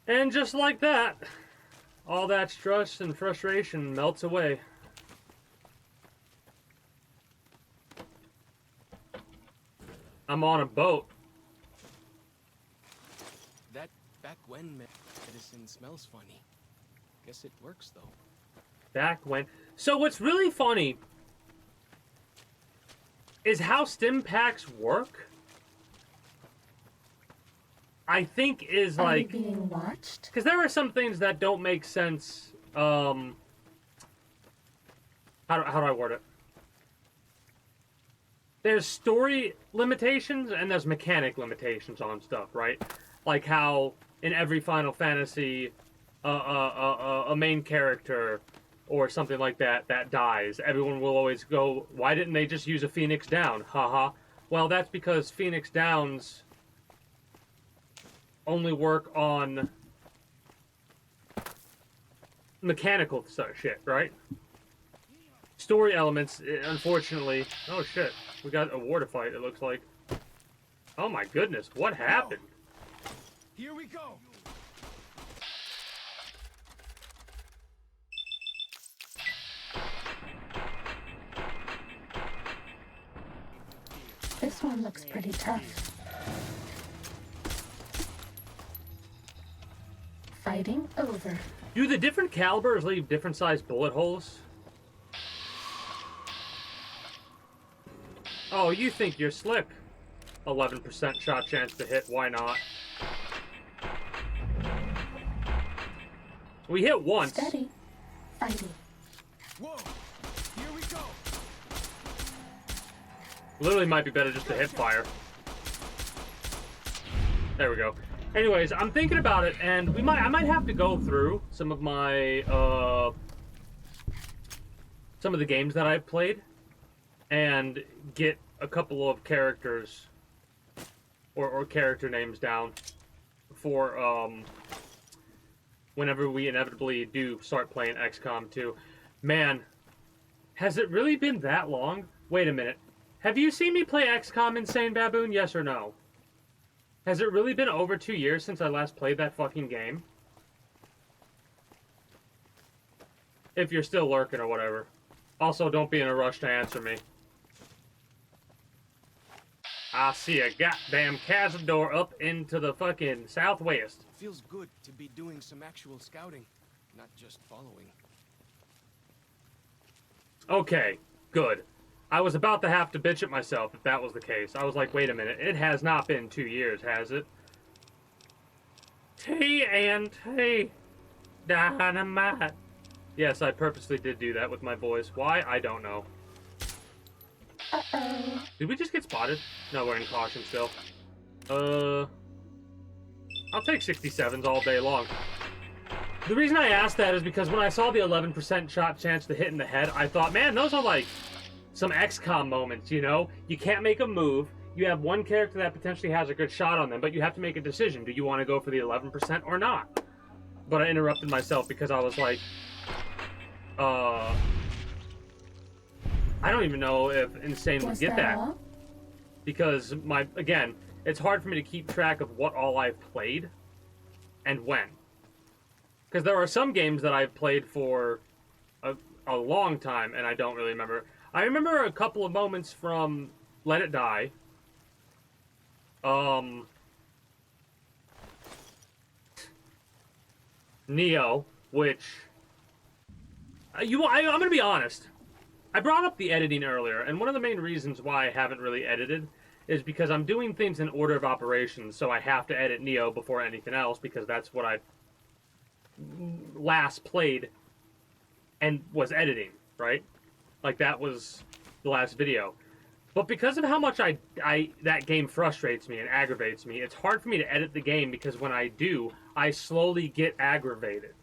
And just like that, all that stress and frustration melts away. I'm on a boat. That back when medicine smells funny. Guess it works though. Back when. So what's really funny is how stim packs work. I think is like, are you being watched? because there are some things that don't make sense. How do I word it? There's story limitations and there's mechanic limitations on stuff, right? Like how in every Final Fantasy, a main character or something like that dies, everyone will always go, "Why didn't they just use a Phoenix Down?" Haha. Well, that's because Phoenix Downs only work on mechanical shit, right? Story elements, unfortunately... Oh shit, we got a war to fight, it looks like. Oh my goodness, what happened? Here we go. This one looks pretty tough. Fighting over. Do the different calibers leave different sized bullet holes? Oh, you think you're slick. 11% shot chance to hit, why not? We hit once. Steady. Fighting. Whoa! Here we go. Literally might be better just to hit fire. There we go. Anyways, I'm thinking about it, and I might have to go through some of my some of the games that I've played and get a couple of characters or character names down for whenever we inevitably do start playing XCOM 2. Man, has it really been that long? Wait a minute. Have you seen me play XCOM Insane Baboon? Yes or no? Has it really been over 2 years since I last played that fucking game? If you're still lurking or whatever. Also, don't be in a rush to answer me. I see a goddamn Cazador up into the fucking southwest. Feels good to be doing some actual scouting, not just following. Okay, good. I was about to have to bitch at myself if that was the case. I was like, wait a minute, it has not been 2 years, has it? TNT Dynamite. Yes, I purposely did do that with my voice. Why? I don't know. Uh-oh. Did we just get spotted? No, we're in caution still. I'll take 67s all day long. The reason I asked that is because when I saw the 11% shot chance to hit in the head, I thought, man, those are like some XCOM moments, you know? You can't make a move. You have one character that potentially has a good shot on them, but you have to make a decision. Do you want to go for the 11% or not? But I interrupted myself because I was like, I don't even know if Insane would Was get that. all? Because, again, it's hard for me to keep track of what all I've played and when. Because there are some games that I've played for a long time and I don't really remember. I remember a couple of moments from Let It Die. Neo, which I'm gonna be honest. I brought up the editing earlier, and one of the main reasons why I haven't really edited is because I'm doing things in order of operations, so I have to edit Neo before anything else, because that's what I last played and was editing, right? Like, that was the last video. But because of how much that game frustrates me and aggravates me, it's hard for me to edit the game, because when I do, I slowly get aggravated,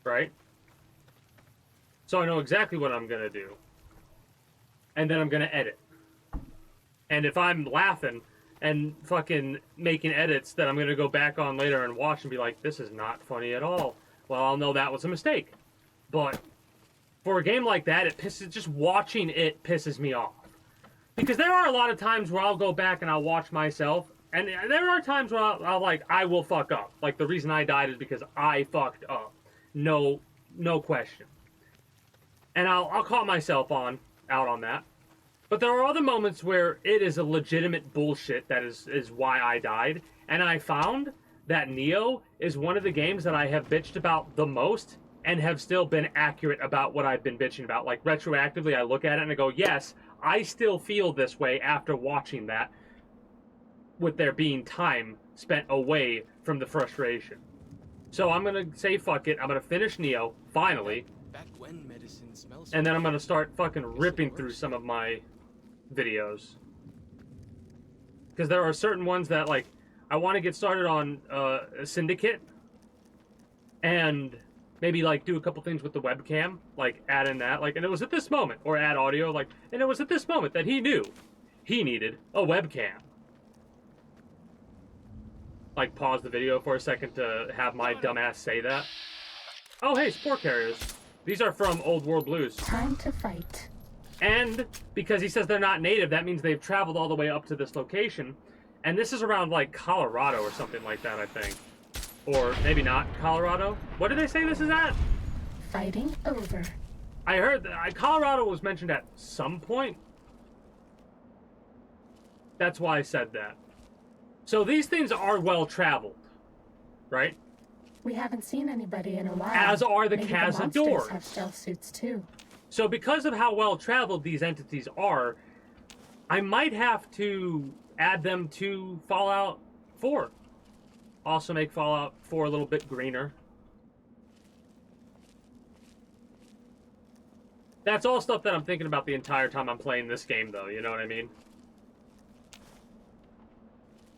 right? So I know exactly what I'm gonna do. And then I'm gonna edit. And if I'm laughing and fucking making edits that I'm gonna go back on later and watch and be like, this is not funny at all, well, I'll know that was a mistake. But for a game like that, just watching it pisses me off. Because there are a lot of times where I'll go back and I'll watch myself, and there are times where I will fuck up. Like, the reason I died is because I fucked up. No question. And I'll call myself out on that. But there are other moments where it is a legitimate bullshit that is why I died. And I found that Neo is one of the games that I have bitched about the most and have still been accurate about what I've been bitching about. Like, retroactively, I look at it and I go, yes, I still feel this way after watching that, with there being time spent away from the frustration. So I'm going to say fuck it. I'm going to finish Neo, finally. Back when medicine smells. And then I'm gonna start fucking ripping through some of my videos. Because there are certain ones that, like, I want to get started on Syndicate. And maybe, like, do a couple things with the webcam. Like, add in that. Like, and it was at this moment. Or add audio. Like, and it was at this moment that he knew he needed a webcam. Like, pause the video for a second to have my dumbass say that. Oh, hey, spore carriers. These are from Old World Blues. Time to fight. And because he says they're not native, that means they've traveled all the way up to this location. And this is around, like, Colorado or something like that, I think. Or maybe not Colorado. What did they say this is at? Fighting over. I heard that Colorado was mentioned at some point. That's why I said that. So these things are well traveled, right? We haven't seen anybody in a while. As are the Maybe Cazadors. The monsters have stealth suits too. So because of how well traveled these entities are, I might have to add them to Fallout 4. Also make Fallout 4 a little bit greener. That's all stuff that I'm thinking about the entire time I'm playing this game, though, you know what I mean?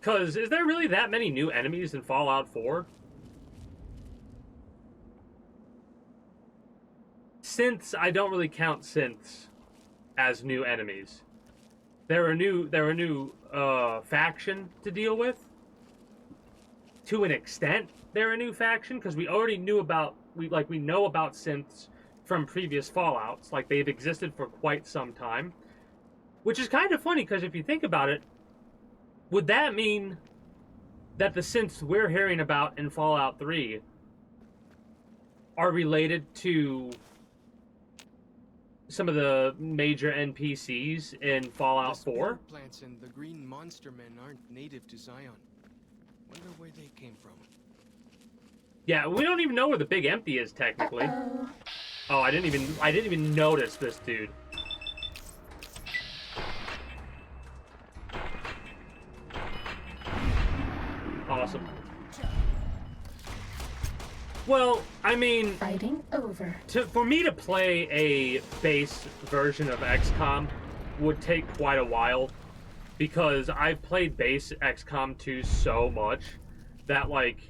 Because is there really that many new enemies in Fallout 4? Synths, I don't really count synths as new enemies. They're a new faction to deal with. To an extent, they're a new faction because we already knew about we know about synths from previous Fallouts. Like, they've existed for quite some time, which is kind of funny because if you think about it, would that mean that the synths we're hearing about in Fallout 3 are related to some of the major NPCs in Fallout 4? The spirit plants and the green monster men aren't native to Zion. Wonder where they came from. Yeah, we don't even know where the Big Empty is technically. Uh-oh. Oh, I didn't even notice this dude. Awesome. Well, I mean, Fighting over. for me to play a base version of XCOM would take quite a while, because I've played base XCOM 2 so much that, like,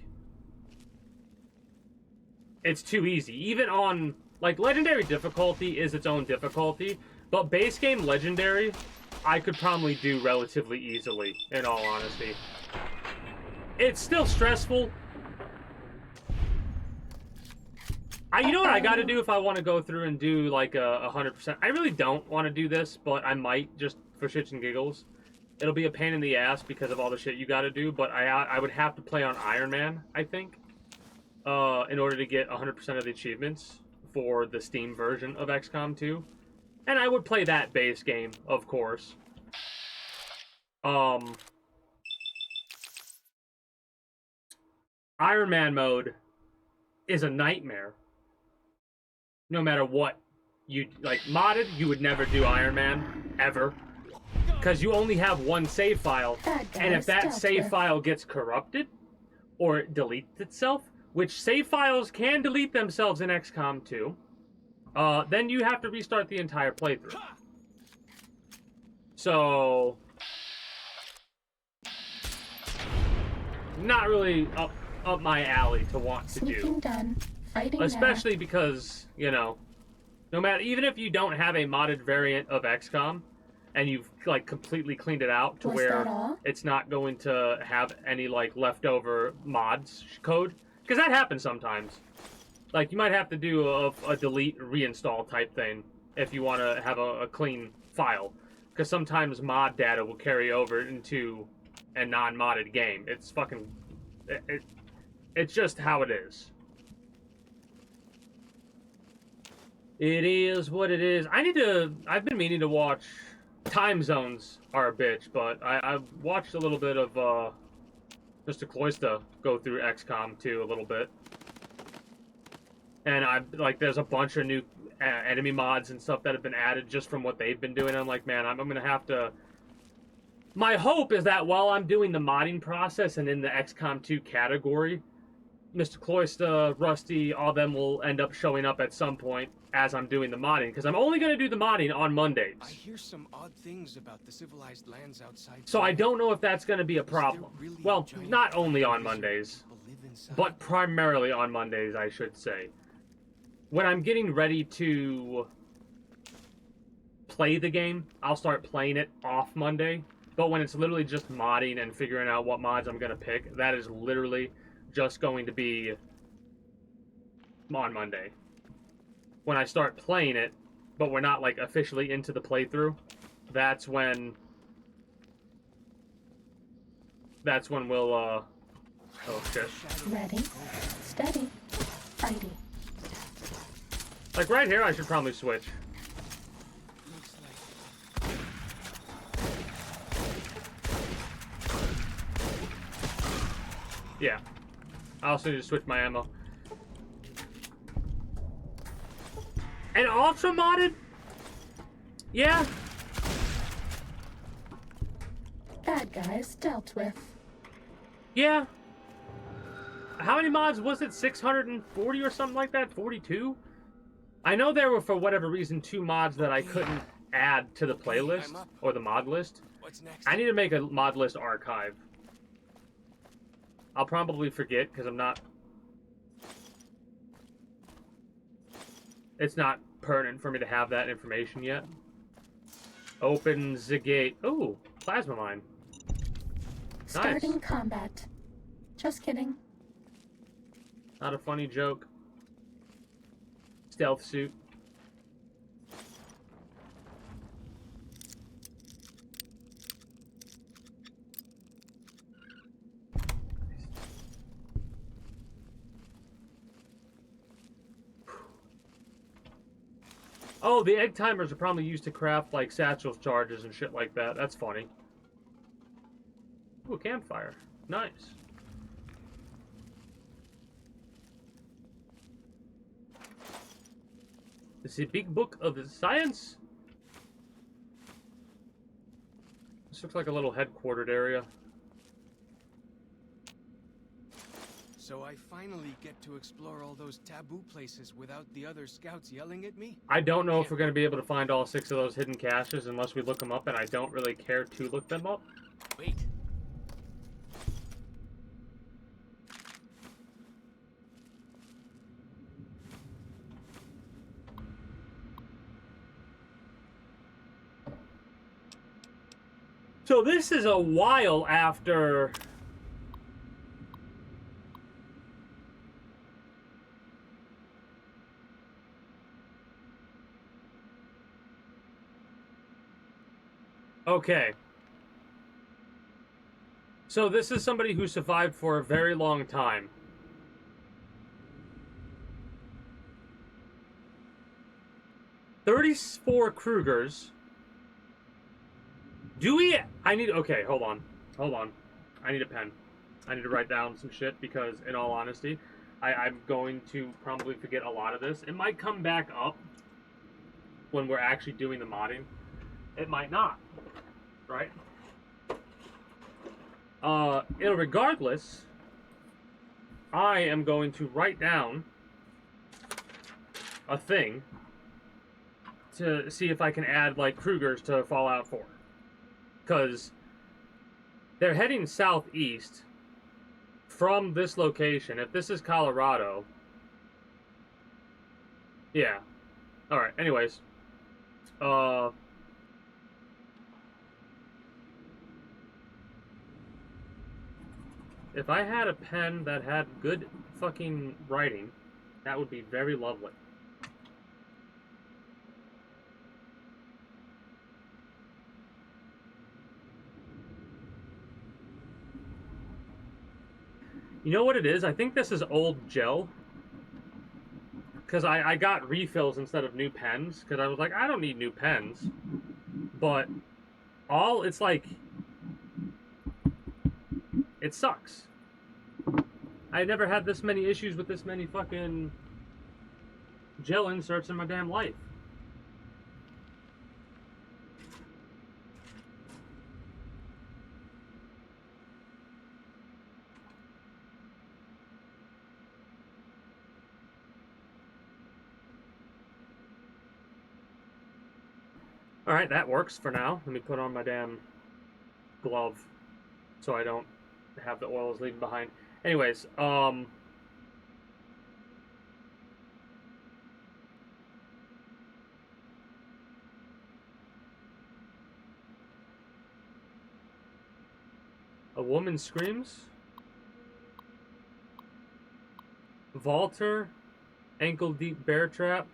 it's too easy. Even on, like, Legendary difficulty is its own difficulty, but base game Legendary, I could probably do relatively easily, in all honesty. It's still stressful. You know what I gotta do if I want to go through and do, like, 100%? I really don't want to do this, but I might, just for shits and giggles. It'll be a pain in the ass because of all the shit you gotta do, but I would have to play on Iron Man, I think, in order to get 100% of the achievements for the Steam version of XCOM 2. And I would play that base game, of course. Iron Man mode is a nightmare. no matter what you like modded, you would never do Iron Man ever, because you only have one save file, and if that save file gets corrupted or it deletes itself, which save files can delete themselves in XCOM 2, then you have to restart the entire playthrough. So, not really up my alley to want to do. Done. Fighting especially because, you know, no matter, even if you don't have a modded variant of XCOM, and you've, like, completely cleaned it out to where it's not going to have any, like, leftover mods code, because that happens sometimes. Like, you might have to do a delete, reinstall type thing if you want to have a clean file. Because sometimes mod data will carry over into a non-modded game. It's fucking... it's just how it is. It is what it is. I've been meaning to watch... Time zones are a bitch, but I've watched a little bit of Mr. Cloyster go through XCOM 2 a little bit. And there's a bunch of new enemy mods and stuff that have been added just from what they've been doing. I'm like, man, I'm gonna have to... My hope is that while I'm doing the modding process and in the XCOM 2 category, Mr. Cloyster, Rusty, all them will end up showing up at some point as I'm doing the modding, because I'm only going to do the modding on Mondays. I hear some odd things about the civilized lands outside. So I don't know if that's going to be a problem. Well, not only on Mondays, but primarily on Mondays, I should say. When I'm getting ready to play the game, I'll start playing it off Monday. But when it's literally just modding and figuring out what mods I'm going to pick, that is literally just going to be on Monday. When I start playing it, but we're not, like, officially into the playthrough, that's when we'll, oh shit. Ready, steady, fighting. Like, right here, I should probably switch. Yeah. I also need to switch my ammo. And ultra modded? Yeah. Bad guys dealt with. Yeah. How many mods was it? 640 or something like that? 42? I know there were, for whatever reason, 2 mods that I couldn't add to the playlist or the mod list. What's next? I need to make a mod list archive. I'll probably forget because I'm not... It's not pertinent for me to have that information yet. Open the gate. Ooh, plasma mine. Nice. Starting combat. Just kidding. Not a funny joke. Stealth suit. Oh, the egg timers are probably used to craft, like, satchel charges and shit like that. That's funny. Ooh, a campfire. Nice. This is a big book of the science. This looks like a little headquartered area. So I finally get to explore all those taboo places without the other scouts yelling at me? I don't know if we're going to be able to find all 6 of those hidden caches unless we look them up, and I don't really care to look them up. Wait. So this is a while after... Okay. So this is somebody who survived for a very long time. "34 Krugers. Do we... I need... Okay, hold on. Hold on. I need a pen. I need to write down some shit because, in all honesty, I'm going to probably forget a lot of this. It might come back up when we're actually doing the modding. It might not, right? Regardless, I am going to write down a thing to see if I can add, like, Krugers to Fallout 4. Because they're heading southeast from this location. If this is Colorado... Yeah. Alright, anyways. If I had a pen that had good fucking writing, that would be very lovely. You know what it is? I think this is old gel. Because I got refills instead of new pens. Because I was like, I don't need new pens. But it's like... It sucks. I never had this many issues with this many fucking gel inserts in my damn life. Alright, that works for now. Let me put on my damn glove so I don't have the oils leaving behind. Anyways, a woman screams. Vaulter, ankle deep bear trap.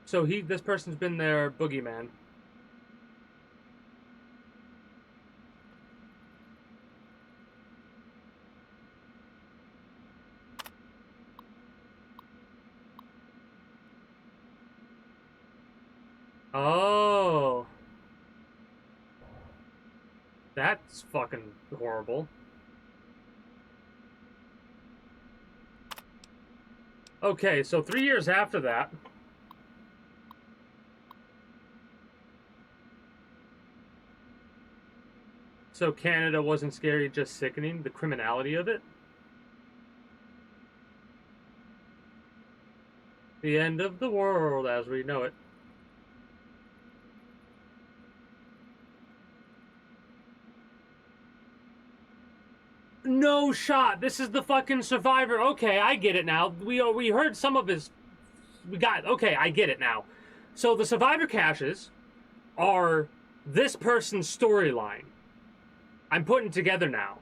So this person's been their boogeyman. Oh. That's fucking horrible. Okay, so 3 years after that... So Canada wasn't scary, just sickening, the criminality of it. The end of the world as we know it. No shot. This is the fucking survivor. Okay, I get it now. We heard some of his... Okay, I get it now. So the survivor caches are this person's storyline. I'm putting together now.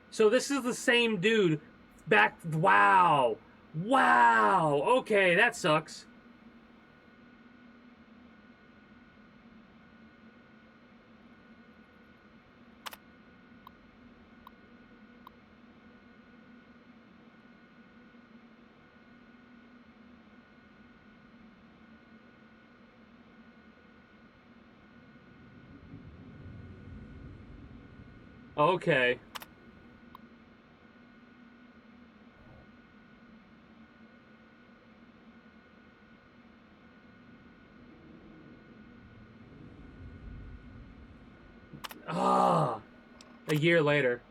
So this is the same dude back... Wow. Wow. Okay, that sucks. Okay. Ah, a year later.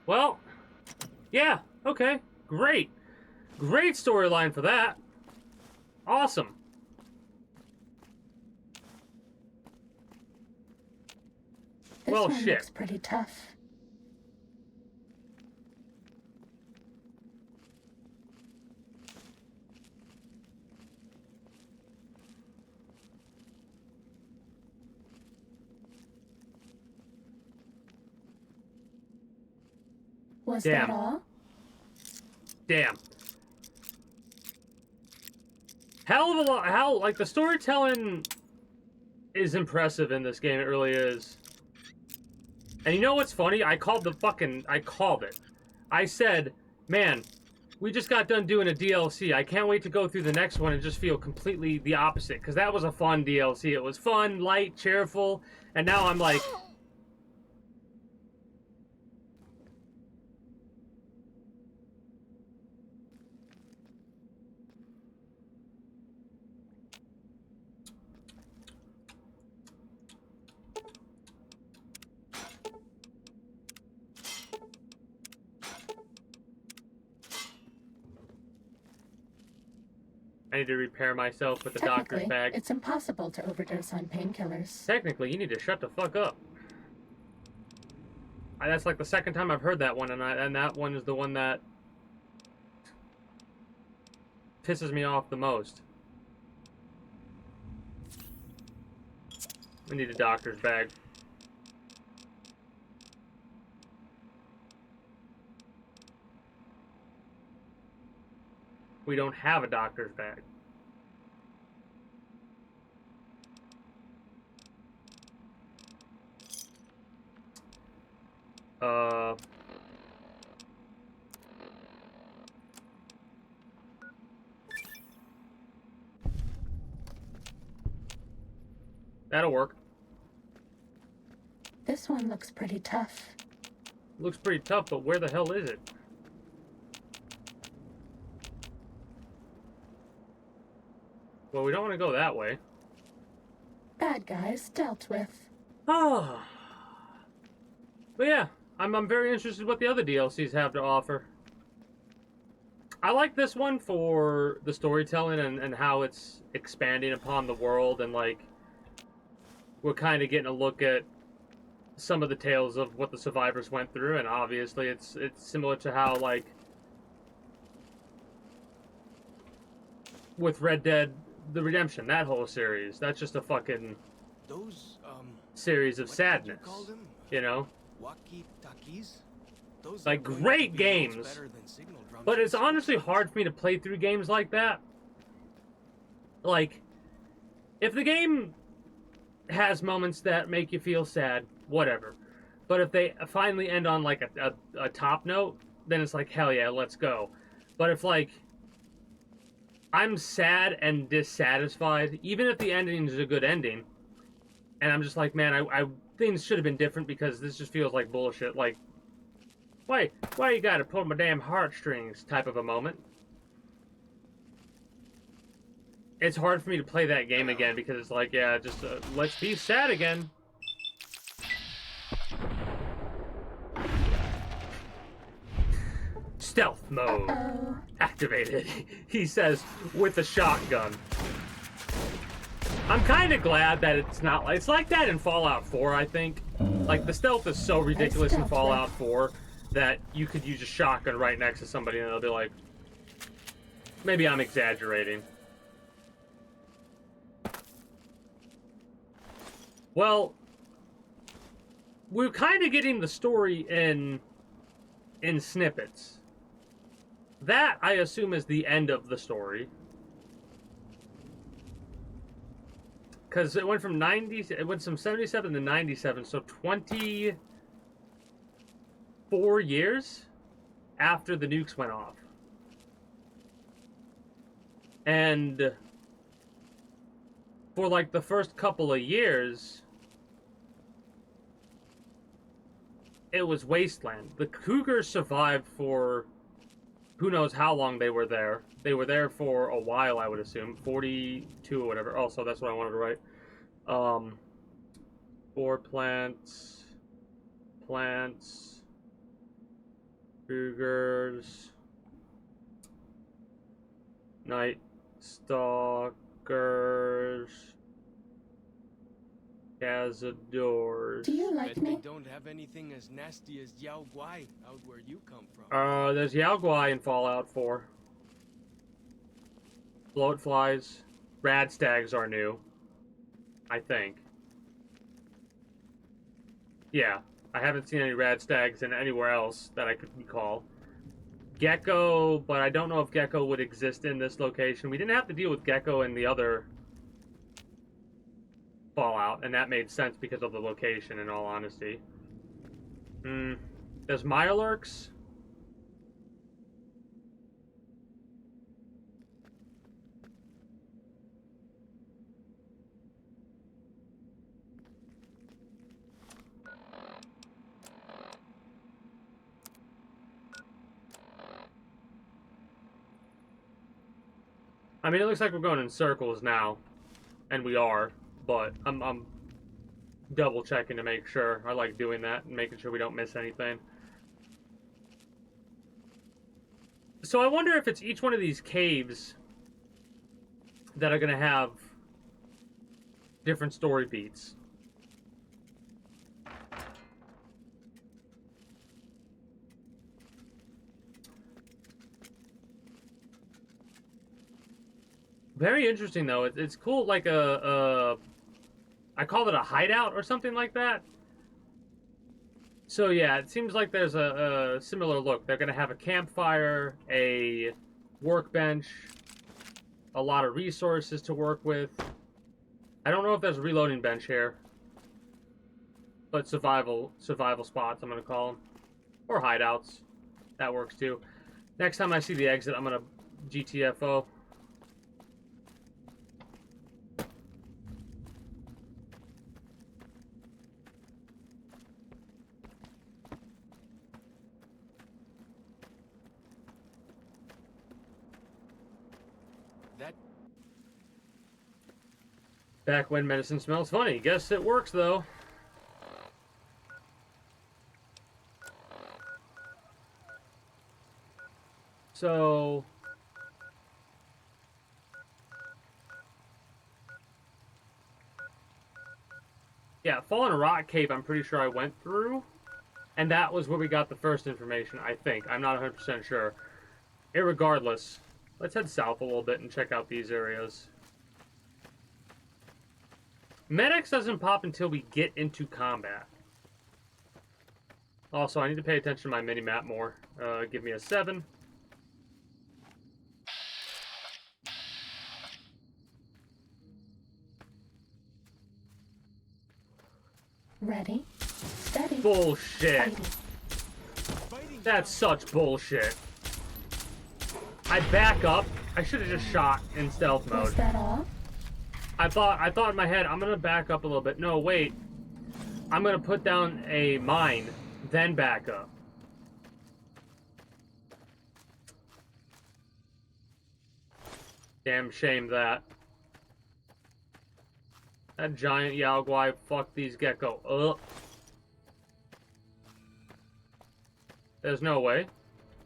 Well, yeah, okay, great. Great storyline for that. Awesome. This Well, one shit. looks pretty tough. Was Damn. that all? Damn. Hell of a lot. Like, the storytelling is impressive in this game. It really is. And you know what's funny? I called it. I said, man, we just got done doing a DLC. I can't wait to go through the next one and just feel completely the opposite. Because that was a fun DLC. It was fun, light, cheerful. And now I'm like... I need to repair myself with the doctor's Technically, bag. it's impossible to overdose on painkillers. Technically, you need to shut the fuck up. That's like the second time I've heard that one, and that one is the one that pisses me off the most. I need a doctor's bag. We don't have a doctor's bag. That'll work. This one looks pretty tough. Looks pretty tough, but where the hell is it? Well, we don't want to go that way. Bad guys dealt with. Oh. But yeah, I'm very interested in what the other DLCs have to offer. I like this one for the storytelling and how it's expanding upon the world, and like we're kind of getting a look at some of the tales of what the survivors went through, and obviously it's similar to how, like, with Red Dead the Redemption, that whole series, that's just a fucking Those, series of what did sadness, you call them? you know? Walkie-talkies? Those Like, are going to great be loads games, better than signal drums but and it's honestly signal hard for me to play through games like that. Like, if the game has moments that make you feel sad, whatever. But if they finally end on, like, a top note, then it's like, hell yeah, let's go. But if, like, I'm sad and dissatisfied, even if the ending is a good ending, and I'm just like, man, I things should have been different because this just feels like bullshit. Like, why you gotta pull my damn heartstrings type of a moment. It's hard for me to play that game again because it's like, yeah, just let's be sad again. Stealth mode activated, he says with a shotgun. I'm kind of glad that it's not like, it's like that in Fallout 4, I think. Like, the stealth is so ridiculous in Fallout 4 that you could use a shotgun right next to somebody and they'll be like, maybe I'm exaggerating. Well, we're kind of getting the story in snippets. That, I assume, is the end of the story. Because it went from 77 to 97, so 24 years after the nukes went off. And for like the first couple of years, it was wasteland. The Cougars survived for who knows how long they were there. They were there for a while, I would assume. 42 or whatever. Also, that's what I wanted to write. 4 plants. Cougars. Night Stalkers. Cazadors. Do you like Bet me? they don't have anything as nasty as Yao Guai out where you come from. There's Yao Guai in Fallout 4. Bloat flies. Rad stags are new. I think. Yeah. I haven't seen any rad stags in anywhere else that I could recall. Gecko, but I don't know if Gecko would exist in this location. We didn't have to deal with Gecko in the other Fallout, and that made sense because of the location, in all honesty. There's Mirelurks. I mean, it looks like we're going in circles now, and we are, but I'm double checking to make sure. I like doing that and making sure we don't miss anything. So I wonder if it's each one of these caves that are going to have different story beats. Very interesting, though. It's cool, like I call it a hideout or something like that. So yeah, it seems like there's a similar look. They're gonna have a campfire, a workbench, a lot of resources to work with. I don't know if there's a reloading bench here, but survival spots I'm gonna call them, or hideouts. That works too. Next time I see the exit, I'm gonna GTFO. Back when medicine smells funny. Guess it works, though. So... yeah, Fallen Rock Cave I'm pretty sure I went through. And that was where we got the first information, I think. I'm not 100% sure. Irregardless, let's head south a little bit and check out these areas. Medics doesn't pop until we get into combat. Also, I need to pay attention to my mini-map more. Give me a 7. Ready, steady, Bullshit. fighting. That's such bullshit. I back up. I should have just shot in stealth Was mode. that all? I thought in my head, I'm gonna back up a little bit. No, wait. I'm gonna put down a mine, then back up. Damn shame that. That giant Yaoguai fucked these gecko up. There's no way.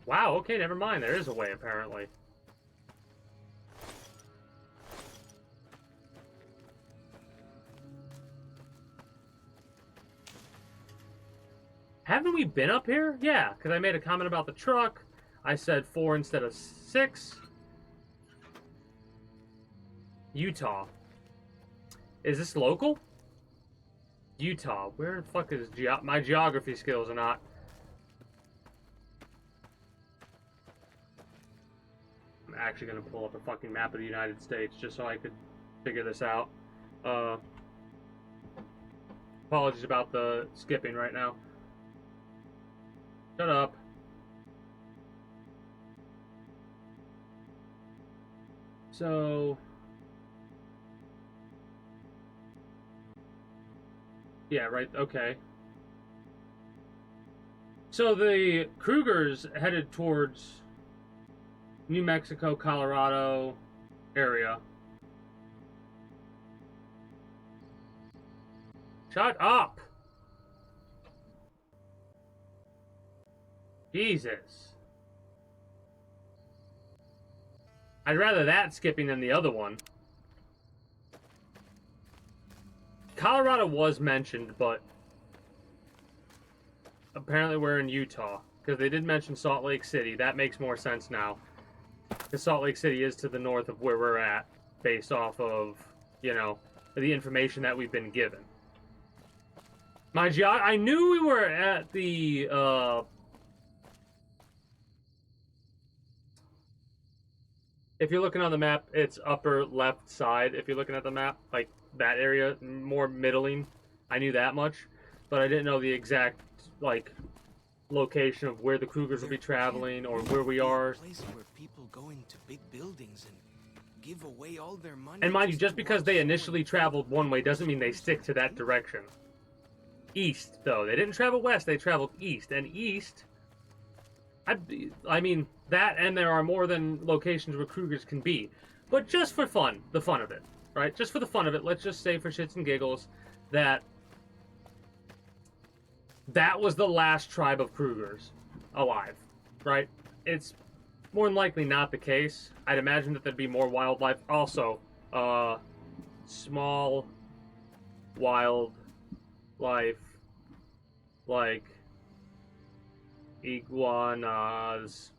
Wow, okay, never mind. There is a way, apparently. Haven't we been up here? Yeah, because I made a comment about the truck. I said 4 instead of 6. Utah. Is this local? Utah. Where the fuck is my geography skills are not. I'm actually going to pull up a fucking map of the United States just so I could figure this out. Apologies about the skipping right now. Shut up. So... yeah, right, okay. So the Krugers headed towards New Mexico, Colorado area. Shut up! Jesus. I'd rather that skipping than the other one. Colorado was mentioned, but apparently we're in Utah. Because they did mention Salt Lake City. That makes more sense now. Because Salt Lake City is to the north of where we're at. Based off of, you know, the information that we've been given. I knew we were at the, if you're looking on the map, it's upper left side. If you're looking at the map, like that area, more middling. I knew that much. but I didn't know the exact, like, location of where the Krugers will be There traveling can't or really where we be a are. place where people go into big buildings and give away all their money. And mind you, just to because watch they someone initially flip traveled one way doesn't mean they papers stick on to a that table. direction. East, though. They didn't travel west, they traveled east. And east, I mean, that and there are more than locations where Krugers can be. But just for fun, the fun of it, right? Just for the fun of it, let's just say for shits and giggles that that was the last tribe of Krugers alive, right? It's more than likely not the case. I'd imagine that there'd be more wildlife. Also, small wildlife like iguanas,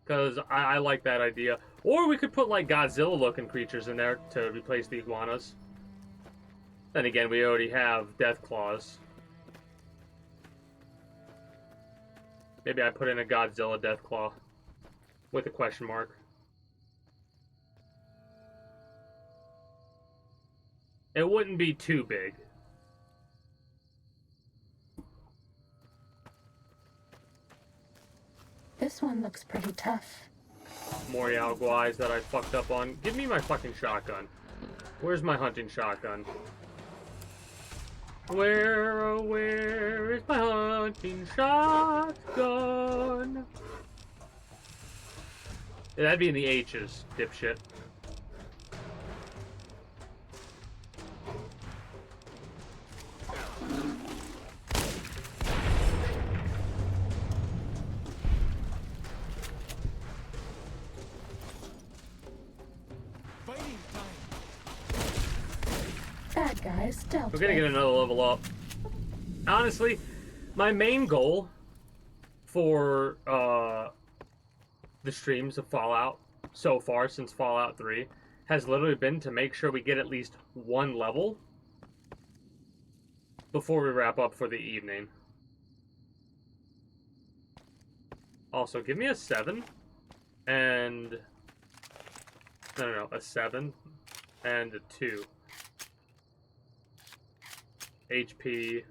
because I like that idea. Or we could put like Godzilla-looking creatures in there to replace the iguanas. Then again, we already have death claws. Maybe I put in a Godzilla death claw with a question mark. It wouldn't be too big. This one looks pretty tough. More Yaoguais that I fucked up on. Give me my fucking shotgun. Where's my hunting shotgun? Where is my hunting shotgun? Yeah, that'd be in the H's, dipshit. Fighting time. Bad guys dealt We're gonna get with. another level up. Honestly, my main goal for the streams of Fallout so far since Fallout 3 has literally been to make sure we get at least one level before we wrap up for the evening. Also, give me a 7 and no, a 7 and a 2 HP.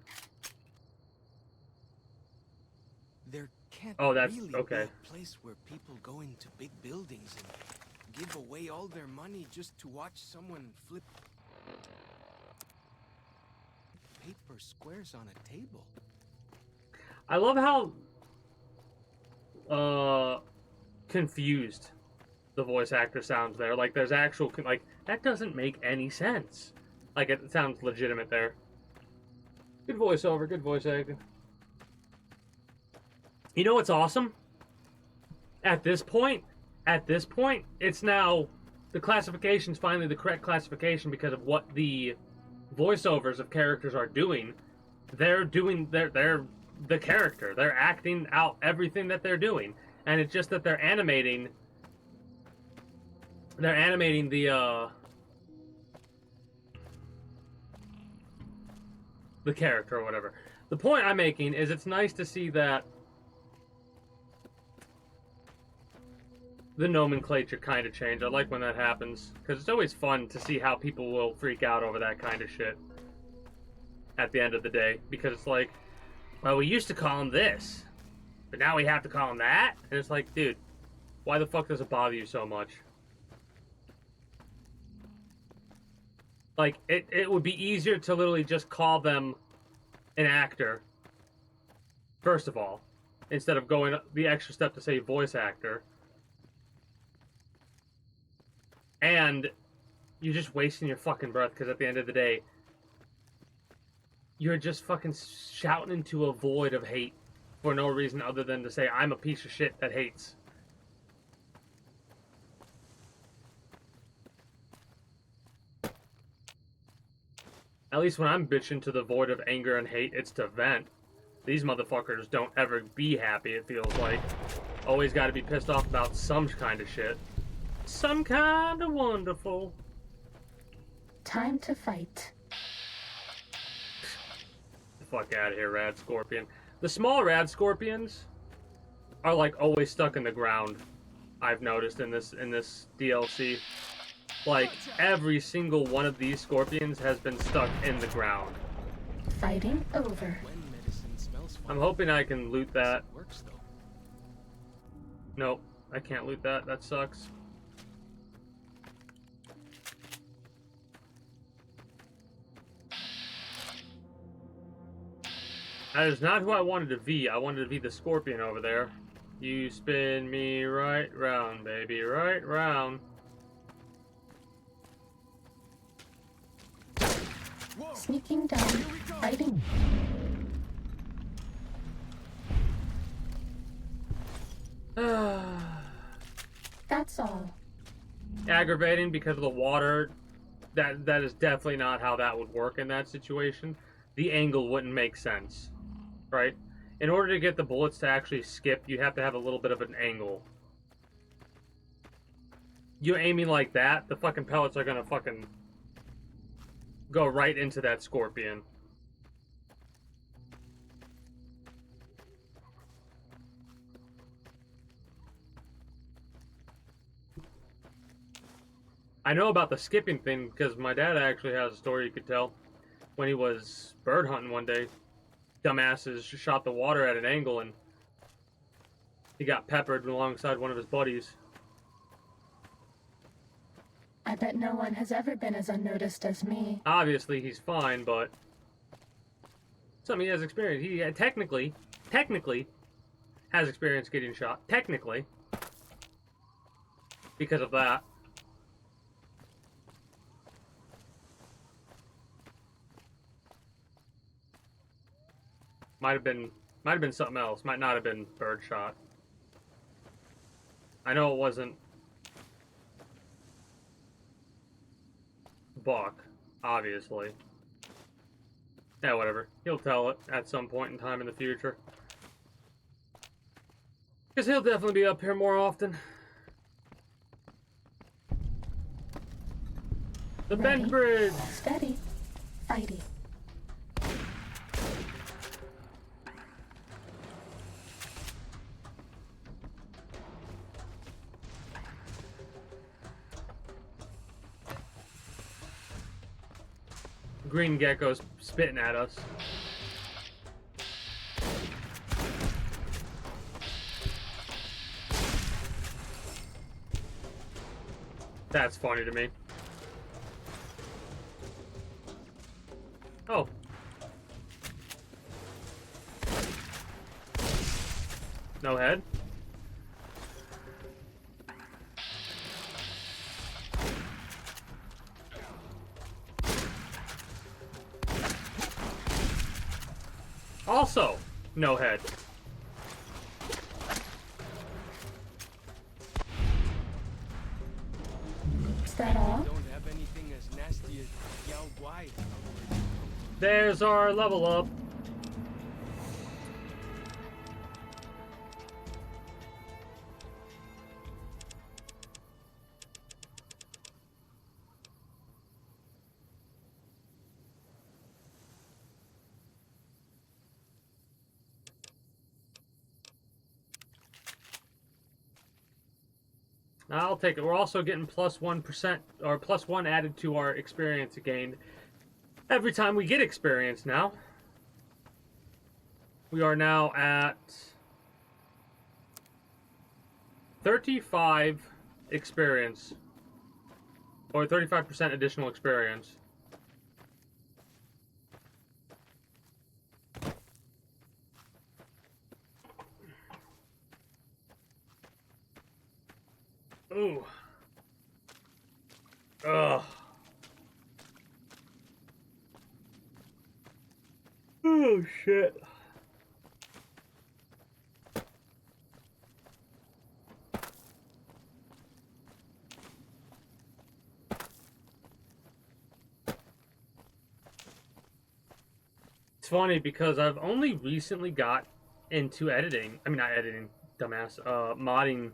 There can't Oh, that's really okay. be a place where people go into big buildings and give away all their money just to watch someone flip paper squares on a table. I love how confused the voice actor sounds there. Like there's actual like that doesn't make any sense. Like it sounds legitimate there. Good voiceover, good voice acting. You know what's awesome? At this point, it's now the classification's finally the correct classification because of what the voiceovers of characters are doing. They're the character. They're acting out everything that they're doing. And it's just that they're animating the character or whatever. The point I'm making is it's nice to see that the nomenclature kind of change. I like when that happens because it's always fun to see how people will freak out over that kind of shit at the end of the day, because it's like, well, we used to call him this, but now we have to call him that, and it's like, dude, why the fuck does it bother you so much? Like, it would be easier to literally just call them an actor, first of all, instead of going the extra step to say voice actor. And you're just wasting your fucking breath, because at the end of the day, you're just fucking shouting into a void of hate for no reason other than to say, I'm a piece of shit that hates. At least when I'm bitching to the void of anger and hate, it's to vent. These motherfuckers don't ever be happy, it feels like. Always gotta be pissed off about some kind of shit. Some kind of wonderful. Time to fight. The fuck out of here, Rad Scorpion. The small Rad Scorpions are like always stuck in the ground. I've noticed in this DLC. Like every single one of these scorpions has been stuck in the ground. Fighting over. When medicine smells fine. I'm hoping I can loot that. It works though. Nope, I can't loot that. That sucks. That is not who I wanted to be. I wanted to be the scorpion over there. You spin me right round, baby, right round. Whoa! Sneaking down. Fighting. That's all. Aggravating because of the water. That is definitely not how that would work in that situation. The angle wouldn't make sense, right? In order to get the bullets to actually skip, you have to have a little bit of an angle. You aiming like that, the fucking pellets are gonna fucking go right into that scorpion. I know about the skipping thing because my dad actually has a story you could tell. When he was bird hunting one day, dumbasses shot the water at an angle and he got peppered alongside one of his buddies. I bet no one has ever been as unnoticed as me. Obviously, he's fine, but something he has experience. He technically has experience getting shot. Technically, because of that. Might have been something else. Might not have been birdshot. I know it wasn't buck, obviously. Yeah, whatever. He'll tell it at some point in time in the future. Because he'll definitely be up here more often. The Ready? bend bridge! Steady. Fighting. Green gecko's spitting at us. That's funny to me. Oh. No head? Also, no head. Is that all? Don't have anything as nasty as Yao Guai. There's our level up. I'll take it. We're also getting plus 1% or plus 1 added to our experience gained every time we get experience now. We are now at 35 experience, or 35% additional experience. Ooh. Ugh. Oh, shit. It's funny because I've only recently got into editing. I mean, not editing, dumbass. Modding.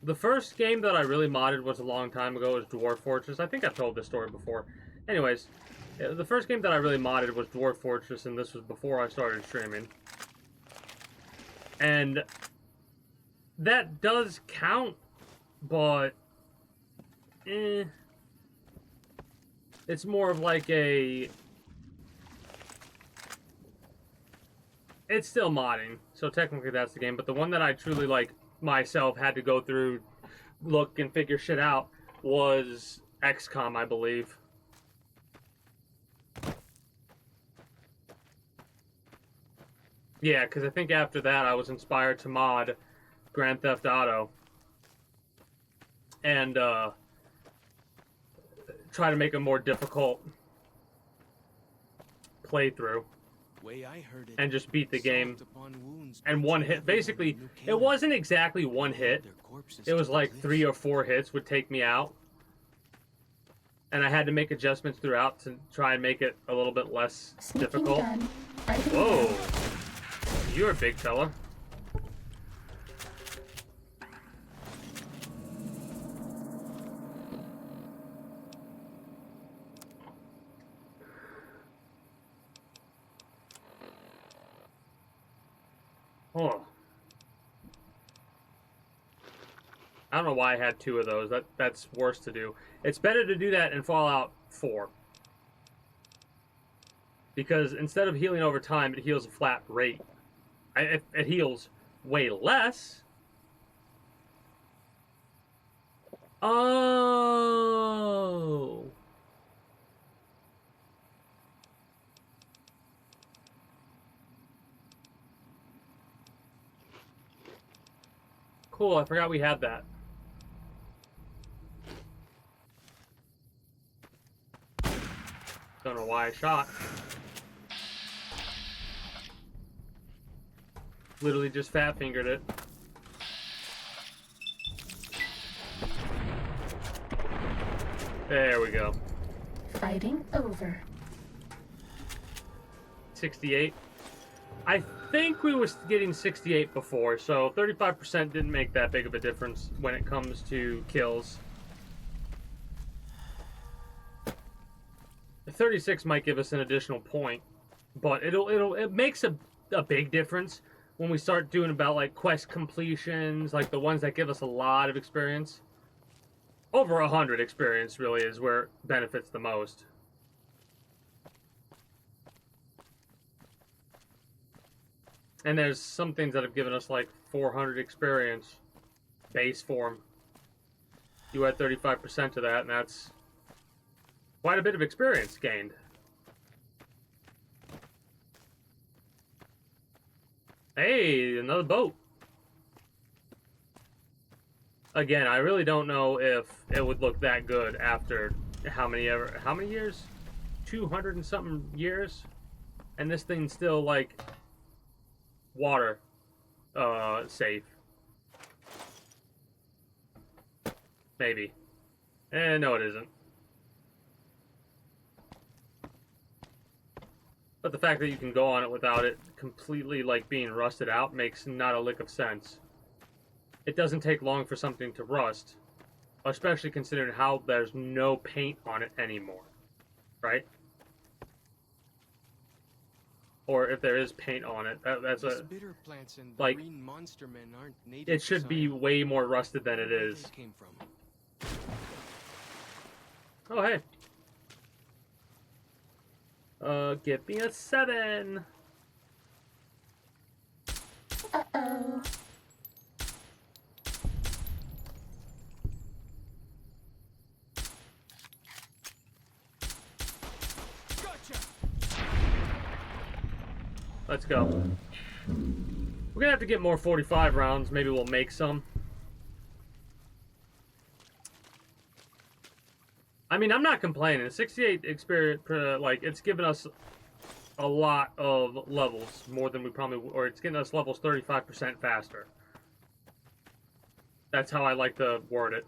The first game that I really modded was a long time ago. It was Dwarf Fortress. I think I've told this story before. Anyways, the first game that I really modded was Dwarf Fortress, and this was before I started streaming. And that does count, but It's more of like a... It's still modding, so technically that's the game. But the one that I truly, like, myself had to go through, look, and figure shit out was XCOM, I believe. Yeah, because I think after that I was inspired to mod Grand Theft Auto. And, try to make a more difficult playthrough. Way I heard it, and just beat the game. salt upon wounds And puts one hit. everyone Basically, in New it Canaan. wasn't exactly one hit. Their corpses It was to like cliffs. 3 or 4 hits would take me out. And I had to make adjustments throughout to try and make it a little bit less Sneaking difficult. gun. I think Whoa. You're a big fella. Oh. I don't know why I had 2 of those. That's worse to do. It's better to do that in Fallout 4. Because instead of healing over time, it heals a flat rate. It heals way less. Oh. Cool, I forgot we had that. Don't know why I shot. Literally just fat fingered it. There we go. fighting over. 68. I think we were getting 68 before, so 35% didn't make that big of a difference when it comes to kills. The 36 might give us an additional point, but it makes a big difference when we start doing about like quest completions, like the ones that give us a lot of experience. Over 100 experience really is where it benefits the most. And there's some things that have given us like 400 experience base form. You add 35% to that, and that's quite a bit of experience gained. Hey, another boat. Again, I really don't know if it would look that good after how many years? 200 and something years? And this thing's still like water safe. Maybe. No, it isn't. But the fact that you can go on it without it completely like being rusted out makes not a lick of sense. It doesn't take long for something to rust, especially considering how there's no paint on it anymore, right? Or if there is paint on it, that's These a bitter plants and like, green monster men aren't native it to should be Zion. way more rusted than it Where is. they came from. Oh, hey. Give me a 7. Uh-oh. Let's go. We're gonna have to get more 45 rounds. Maybe we'll make some. I mean, I'm not complaining. 68 experience, like, it's given us a lot of levels, more than we probably, or it's getting us levels 35% faster. That's how I like to word it.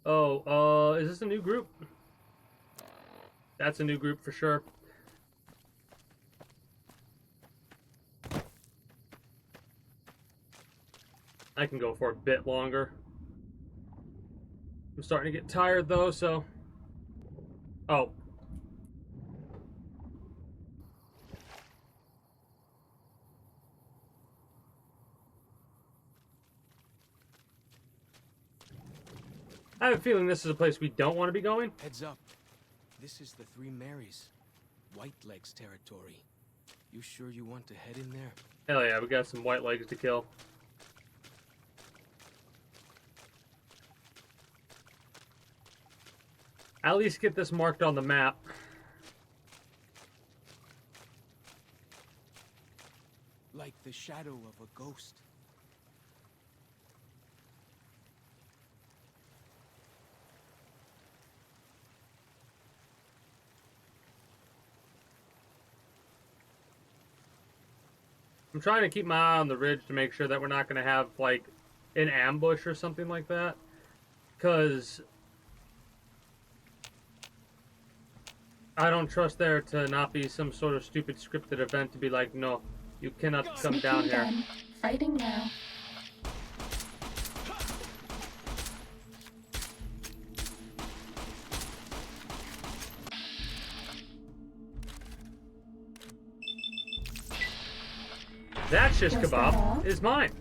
Oh, is this a new group? That's a new group for sure. I can go for a bit longer. I'm starting to get tired though, so... Oh. I have a feeling this is a place we don't want to be going. Heads up. This is the Three Marys. Whitelegs territory. You sure you want to head in there? Hell yeah, we got some white legs to kill. At least get this marked on the map. Like the shadow of a ghost. I'm trying to keep my eye on the ridge to make sure that we're not going to have, like, an ambush or something like that. Because I don't trust there to not be some sort of stupid scripted event to be like, no, you cannot come down here. Done. Fighting now. That shish Was that all? kebab is mine.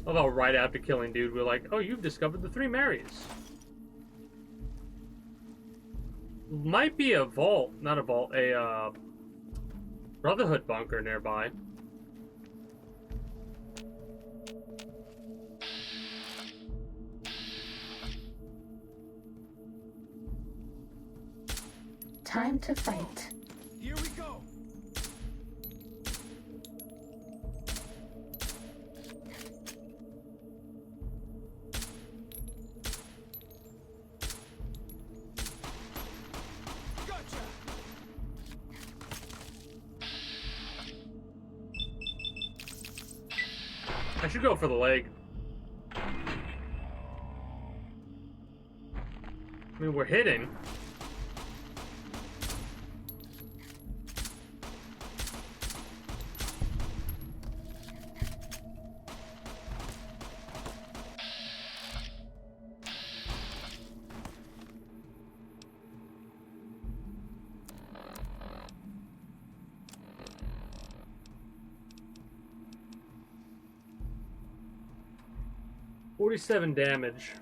Although right after killing dude, we're like, oh, you've discovered the Three Marys. Might be a vault, not a vault, a Brotherhood bunker nearby. Time to fight. Here we go. Gotcha. I should go for the leg. I mean, we're hitting. $47 damage.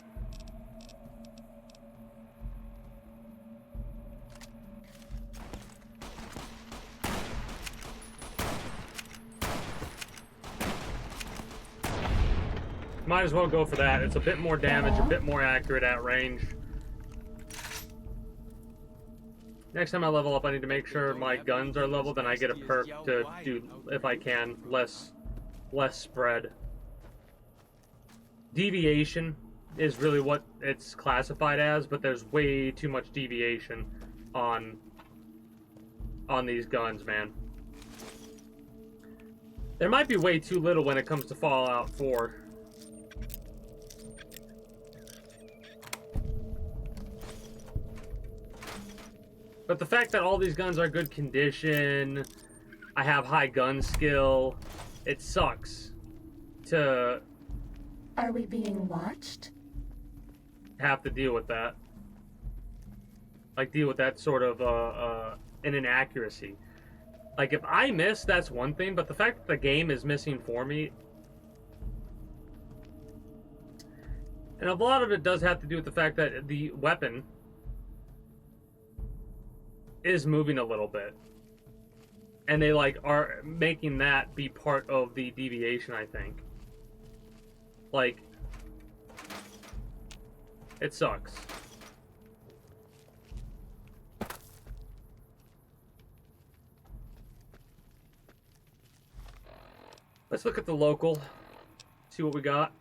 Might as well go for that. It's a bit more damage, a bit more accurate at range. Next time I level up, I need to make sure my guns are leveled, and I get a perk to do, if I can, less spread. Deviation is really what it's classified as, but there's way too much deviation on these guns, man. There might be way too little when it comes to Fallout 4. But the fact that all these guns are good condition, I have high gun skill, it sucks to Are we being watched? have to deal with that. Like, deal with that sort of an inaccuracy. Like, if I miss, that's one thing, but the fact that the game is missing for me, and a lot of it does have to do with the fact that the weapon is moving a little bit. And they, like, are making that be part of the deviation, I think. Like, it sucks. Let's look at the local, see what we got.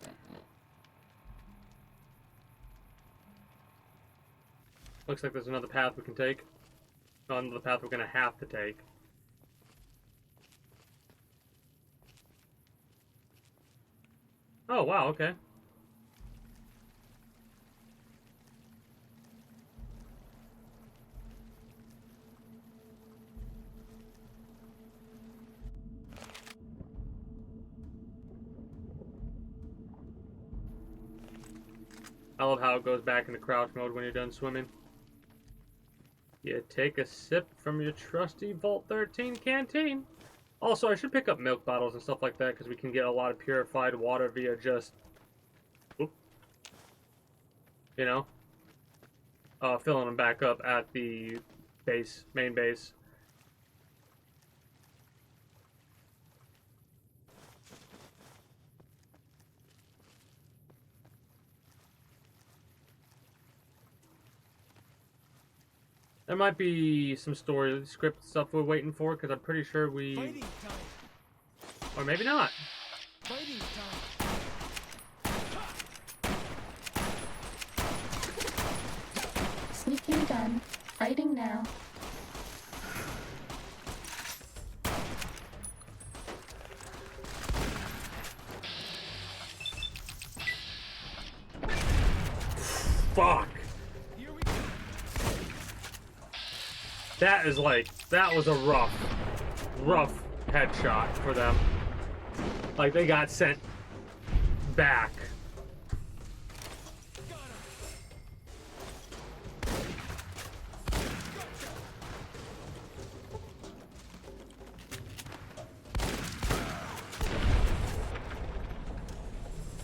Looks like there's another path we can take. Another path we're gonna have to take. Oh, wow, okay. I love how it goes back into crouch mode when you're done swimming. You take a sip from your trusty Vault 13 canteen. Also, I should pick up milk bottles and stuff like that because we can get a lot of purified water via just, you know, filling them back up at the base, main base. There might be some story script stuff we're waiting for because I'm pretty sure we, Fighting time. or maybe not. Fighting time. Sneaking gun. Fighting now. Fuck. Here we go. That is like, that was a rough headshot for them. Like, they got sent back.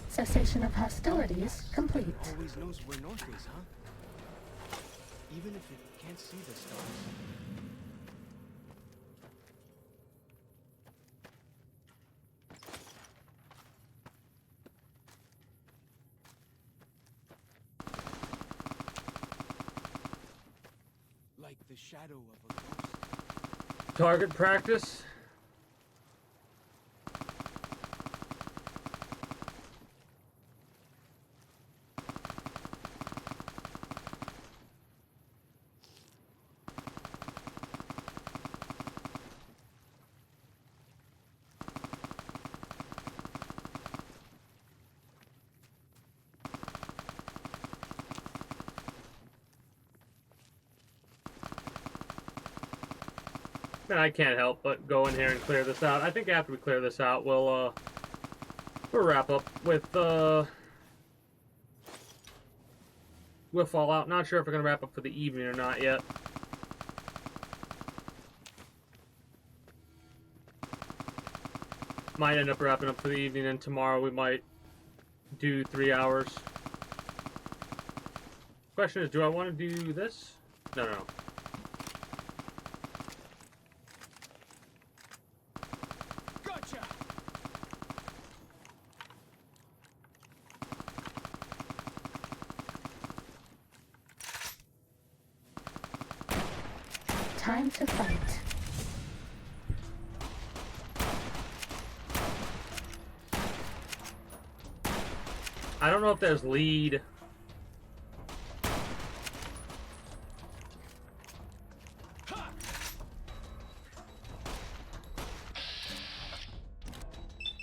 Cessation of hostilities complete. Always knows where north is, huh? Even if it can't see the stars. Like the shadow of a ghost. Target practice. And I can't help but go in here and clear this out. I think after we clear this out, we'll wrap up with Fallout. Not sure if we're gonna wrap up for the evening or not yet. Might end up wrapping up for the evening, and tomorrow we might do 3 hours. Question is, do I want to do this? No. Gotcha. Time to fight. I don't know if there's lead.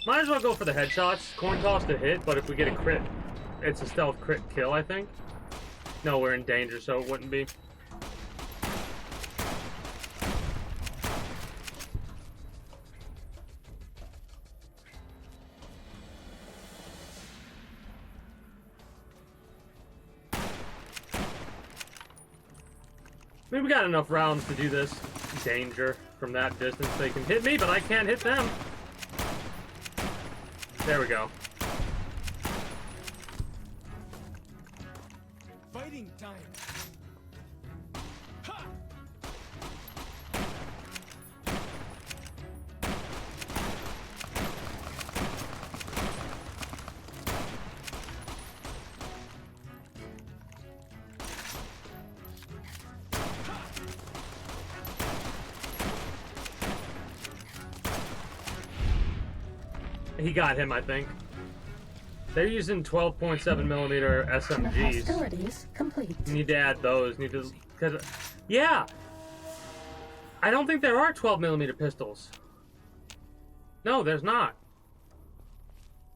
Might as well go for the headshots. Coin toss to hit, but if we get a crit, it's a stealth crit kill, I think. No, we're in danger, so it wouldn't be. I mean, we got enough rounds to do this. Danger from that distance. They can hit me, but I can't hit them. There we go. Fighting time. Ha! He got him, I think. They're using 12.7mm SMGs. Hostilities complete. Need to add those. Need to, cause, yeah. I don't think there are 12mm pistols. No, there's not.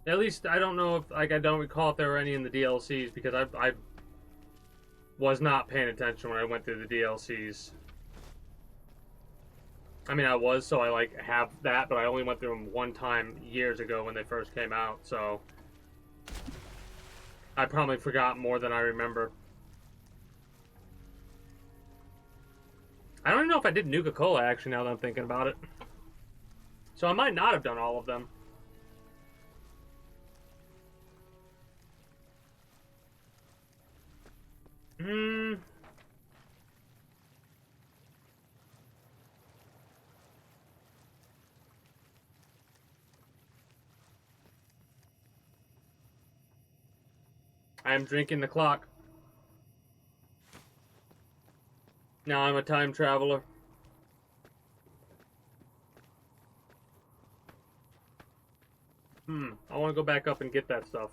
At least I don't know if, like, I don't recall if there were any in the DLCs because I was not paying attention when I went through the DLCs. I mean, I was, so I, like, have that, but I only went through them one time years ago when they first came out, so I probably forgot more than I remember. I don't even know if I did Nuka-Cola, actually, now that I'm thinking about it. So I might not have done all of them. I am drinking the clock. Now I'm a time traveler. I want to go back up and get that stuff.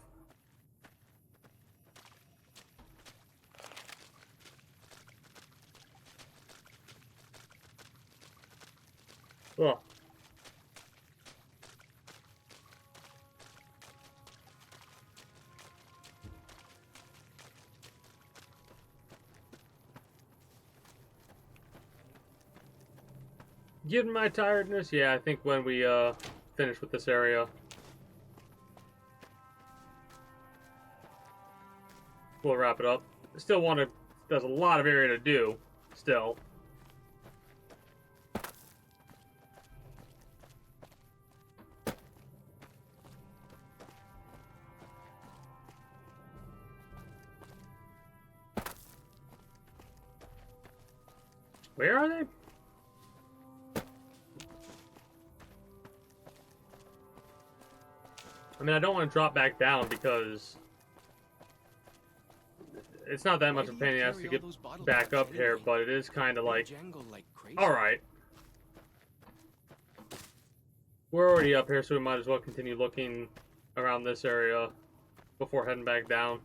Ugh. Given my tiredness, yeah, I think when we finish with this area, we'll wrap it up. Still want to. There's a lot of area to do. Still. Where are they? I mean, I don't want to drop back down because it's not that much of a pain in the ass to get back up here, but it is kind of like, alright. We're already up here, so we might as well continue looking around this area before heading back down.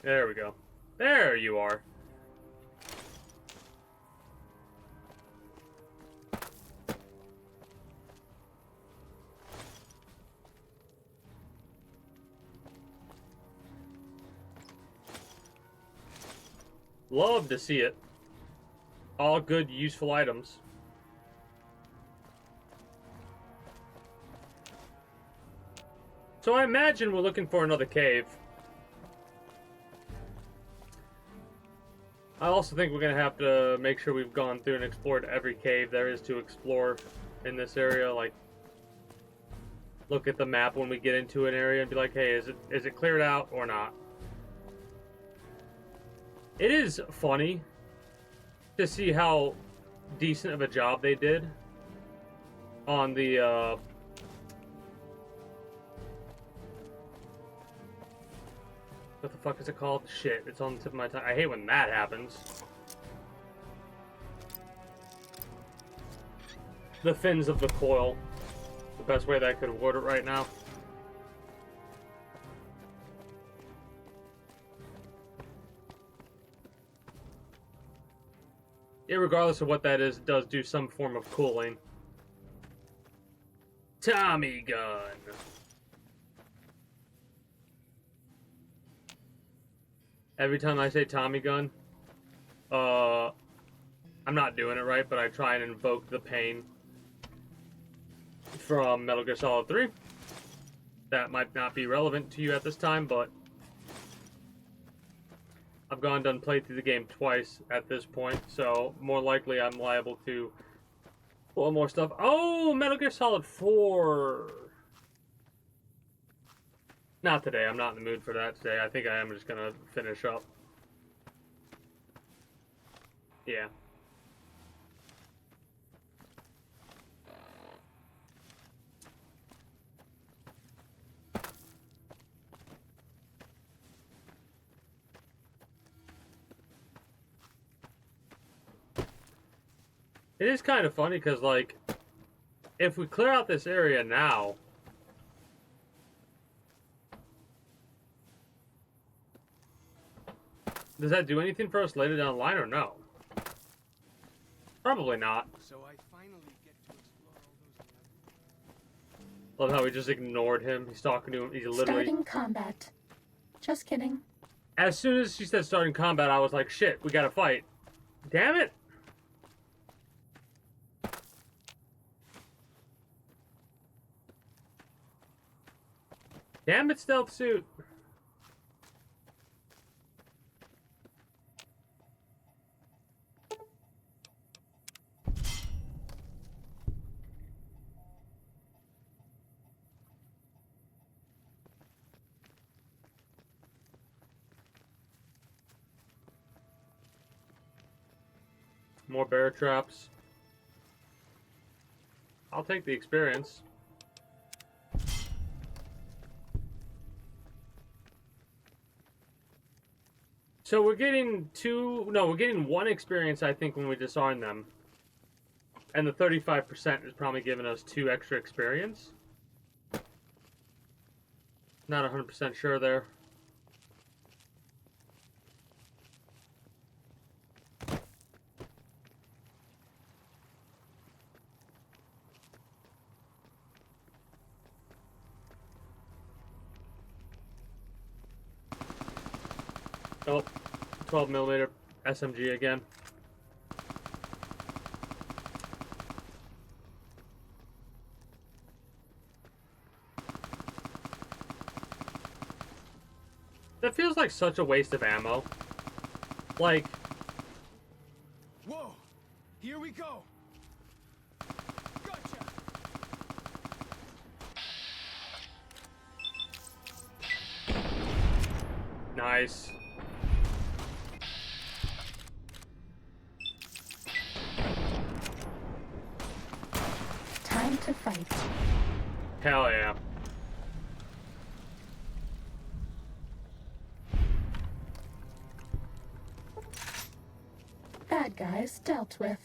There we go. There you are. Love to see it. All good, useful items. So I imagine we're looking for another cave. I also think we're going to have to make sure we've gone through and explored every cave there is to explore in this area. Like, look at the map when we get into an area and be like, hey, is it cleared out or not? It is funny to see how decent of a job they did on the what the fuck is it called? Shit, it's on the tip of my tongue. I hate when that happens. The fins of the coil. The best way that I could word it right now. Regardless of what that is, it does do some form of cooling. Tommy gun. Every time I say Tommy gun, I'm not doing it right, but I try and invoke the pain from Metal Gear Solid 3. That might not be relevant to you at this time, but I've gone and done played through the game twice at this point, so more likely I'm liable to pull more stuff. Oh, Metal Gear Solid 4! Not today. I'm not in the mood for that today. I think I am just gonna finish up. Yeah. It is kind of funny because, like, if we clear out this area now, does that do anything for us later down the line or no? Probably not. So I finally get to explore all those. Love how we just ignored him. He's talking to him. He's literally. Starting combat. Just kidding. As soon as she said starting combat, I was like, shit, we gotta fight. Damn it! Damn it, stealth suit. More bear traps. I'll take the experience. So we're getting we're getting 1 experience, I think, when we disarm them. And the 35% is probably giving us 2 extra experience. Not 100% sure there. Oh, 12mm SMG again. That feels like such a waste of ammo. Like... Whoa! Here we go! Gotcha! Nice. Time to fight. Hell yeah. Bad guys dealt with.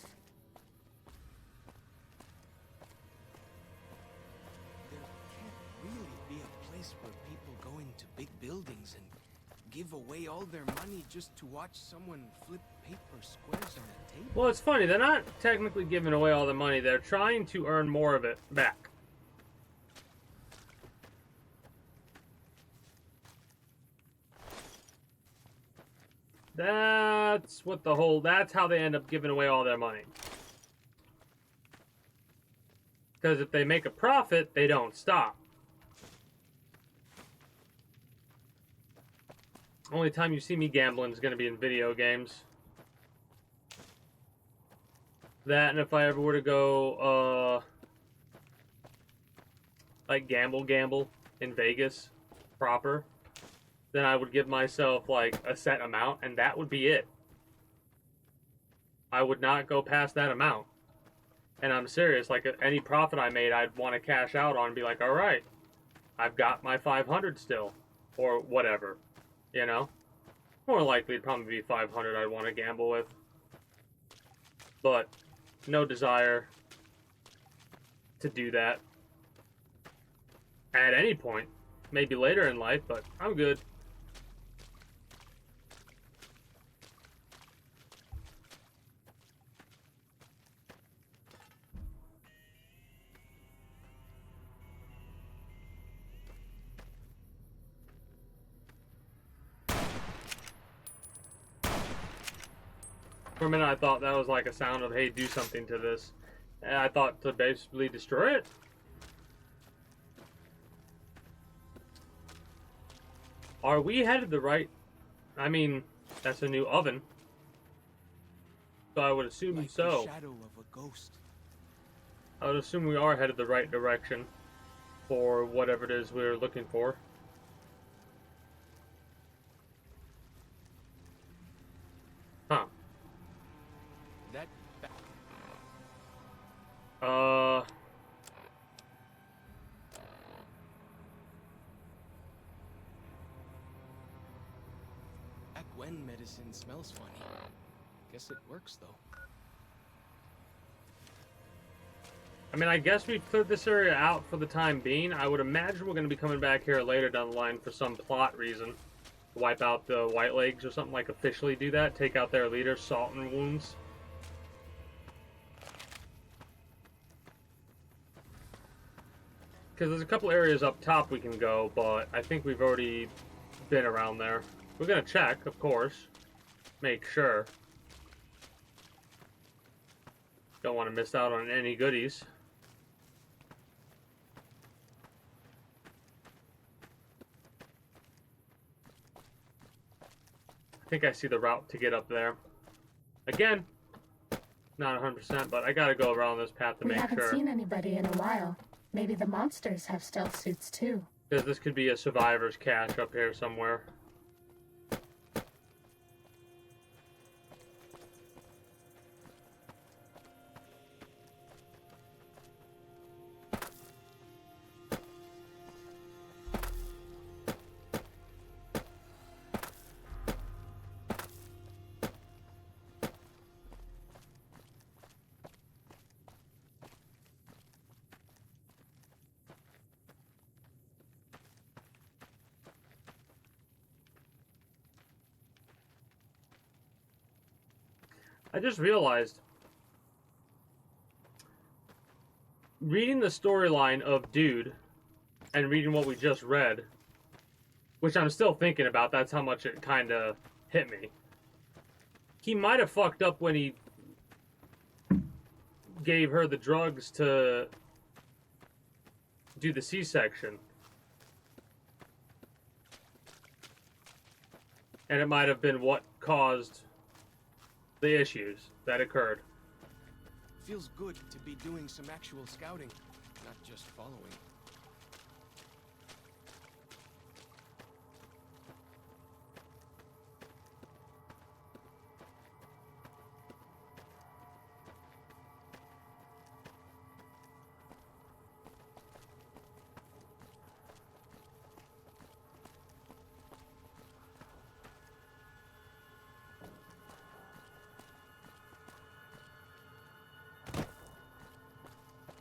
There can't really be a place where people go into big buildings and give away all their money just to watch someone flip paper squares on a table. Well, it's funny. They're not technically giving away all the money. They're trying to earn more of it back. That's what that's how they end up giving away all their money. Because if they make a profit, they don't stop. Only time you see me gambling is going to be in video games. That, and if I ever were to go, like gamble in Vegas proper, then I would give myself like a set amount, and that would be it. I would not go past that amount. And I'm serious, like any profit I made, I'd want to cash out on and be like, all right, I've got my 500 still, or whatever, you know? More likely it'd probably be 500 I'd want to gamble with. But no desire to do that at any point. Maybe later in life, but I'm good. For a minute I thought that was like a sound of, hey, do something to this. And I thought to basically destroy it. Are we headed the right... I mean, that's a new oven. So I would assume Like so. the shadow of a ghost. I would assume we are headed the right direction for whatever it is we're looking for. Huh. That back when medicine smells funny. Guess it works though. I mean, I guess we've cleared this area out for the time being. I would imagine we're going to be coming back here later down the line for some plot reason. Wipe out the White Legs or something, like officially do that. Take out their leader, Salt and Wounds. Because there's a couple areas up top we can go, but I think we've already been around there. We're going to check, of course. Make sure. Don't want to miss out on any goodies. I think I see the route to get up there. Again, not 100%, but I gotta go around this path to We make haven't sure. seen anybody in a while. Maybe the monsters have stealth suits too. Because this could be a survivor's cache up here somewhere. I just realized, reading the storyline of Dude and reading what we just read, which I'm still thinking about, that's how much it kind of hit me. He might have fucked up when he gave her the drugs to do the C-section. And it might have been what caused the issues that occurred. Feels good to be doing some actual scouting, not just following.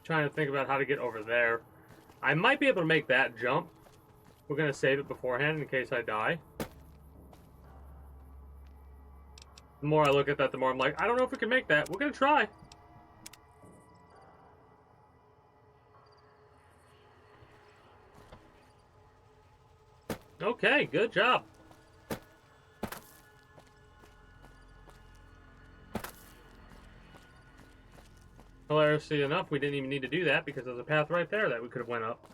Trying to think about how to get over there. I might be able to make that jump. We're going to save it beforehand in case I die. The more I look at that, the more I'm like, I don't know if we can make that. We're going to try. Okay, good job. Hilariously enough, we didn't even need to do that because there's a path right there that we could have went up.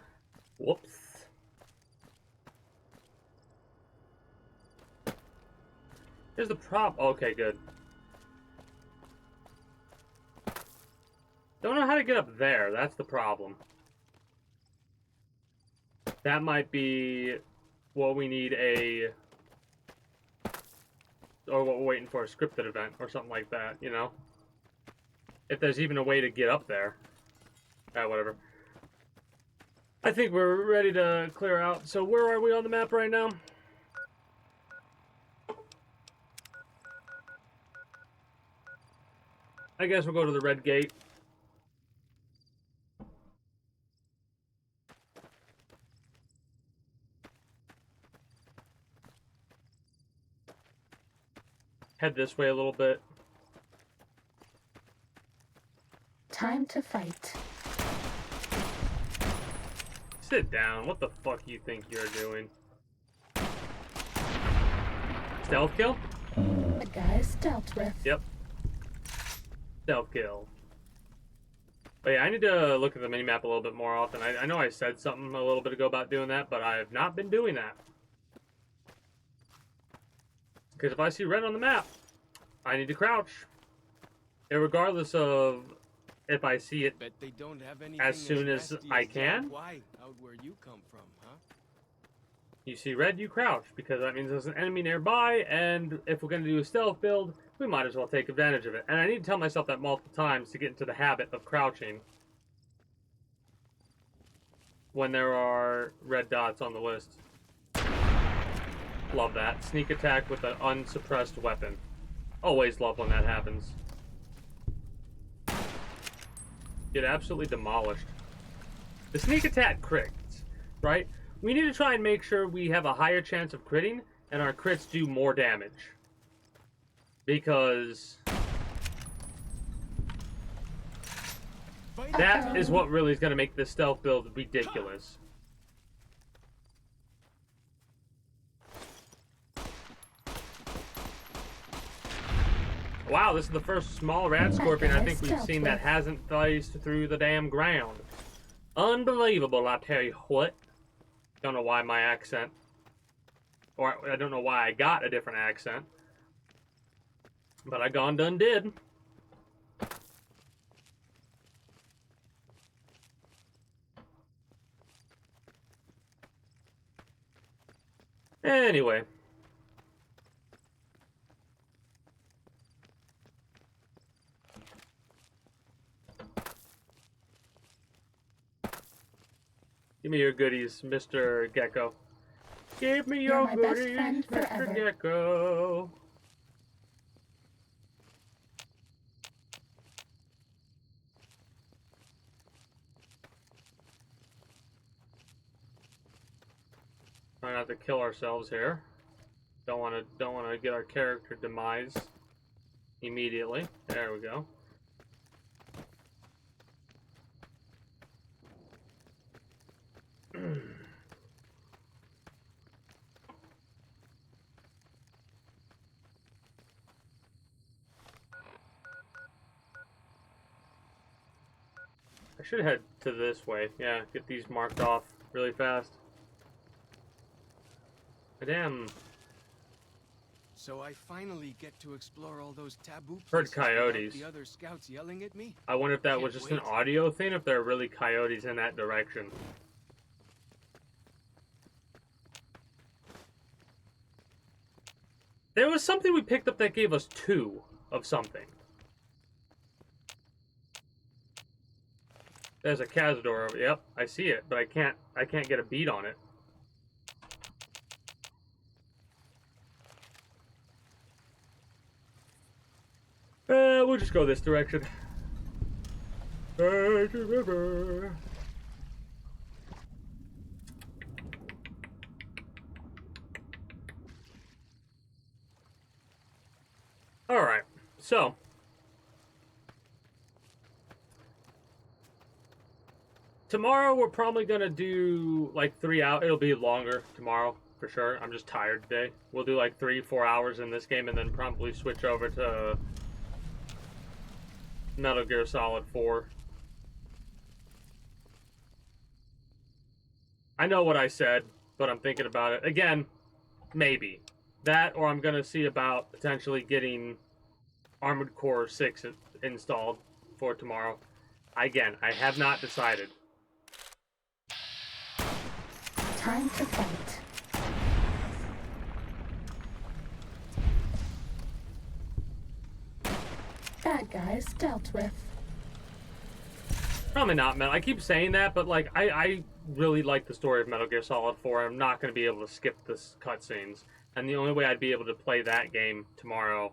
Whoops. Here's the prop. Okay, good. Don't know how to get up there. That's the problem. That might be what we need or what we're waiting for, a scripted event or something like that, you know? If there's even a way to get up there. Whatever. I think we're ready to clear out. So where are we on the map right now? I guess we'll go to the red gate. Head this way a little bit. Time to fight. Sit down. What the fuck you think you're doing? Stealth kill? The guy's dealt with. Yep. Stealth kill. But yeah, I need to look at the minimap a little bit more often. I know I said something a little bit ago about doing that, but I have not been doing that. Because if I see red on the map, I need to crouch. Irregardless of if I see it Bet they don't have anything as soon as nasty I that can. Why? Out where you come from, huh? You see red, you crouch, because that means there's an enemy nearby, and if we're going to do a stealth build, we might as well take advantage of it. And I need to tell myself that multiple times to get into the habit of crouching when there are red dots on the list. Love that. Sneak attack with an unsuppressed weapon. Always love when that happens. Get absolutely demolished. The sneak attack crits, right? We need to try and make sure we have a higher chance of critting and our crits do more damage. Because that is what really is going to make this stealth build ridiculous. Wow, this is the first small rat scorpion I think we've seen that hasn't phased through the damn ground. Unbelievable, I tell you what. Don't know why my accent, or I don't know why I got a different accent, but I gone done did. Anyway. Give me your goodies, Mr. Gecko. Give me your You're my best goodies, friend Mr. forever. Gecko. Try not to kill ourselves here. Don't want to get our character demise. immediately. There we go. I should head to this way. Yeah, get these marked off really fast. Damn. So I finally get to explore all those taboo Heard places without coyotes. the other scouts yelling at me. I wonder if that was Can't just an wait. audio thing, if there are really coyotes in that direction. There was something we picked up that gave us 2 of something. There's a Cazador over. Yep, I see it, but I can't get a beat on it. We'll just go this direction. Alright, so. Tomorrow we're probably gonna do like 3 hours. It'll be longer tomorrow, for sure. I'm just tired today. We'll do like 3-4 hours in this game and then probably switch over to Metal Gear Solid 4. I know what I said, but I'm thinking about it. Again, maybe. That, or I'm going to see about potentially getting Armored Core 6 installed for tomorrow. Again, I have not decided. Time to fight. Bad guys dealt with. Probably not, man. I keep saying that, but like, I really like the story of Metal Gear Solid 4. I'm not going to be able to skip this cutscenes. And the only way I'd be able to play that game tomorrow,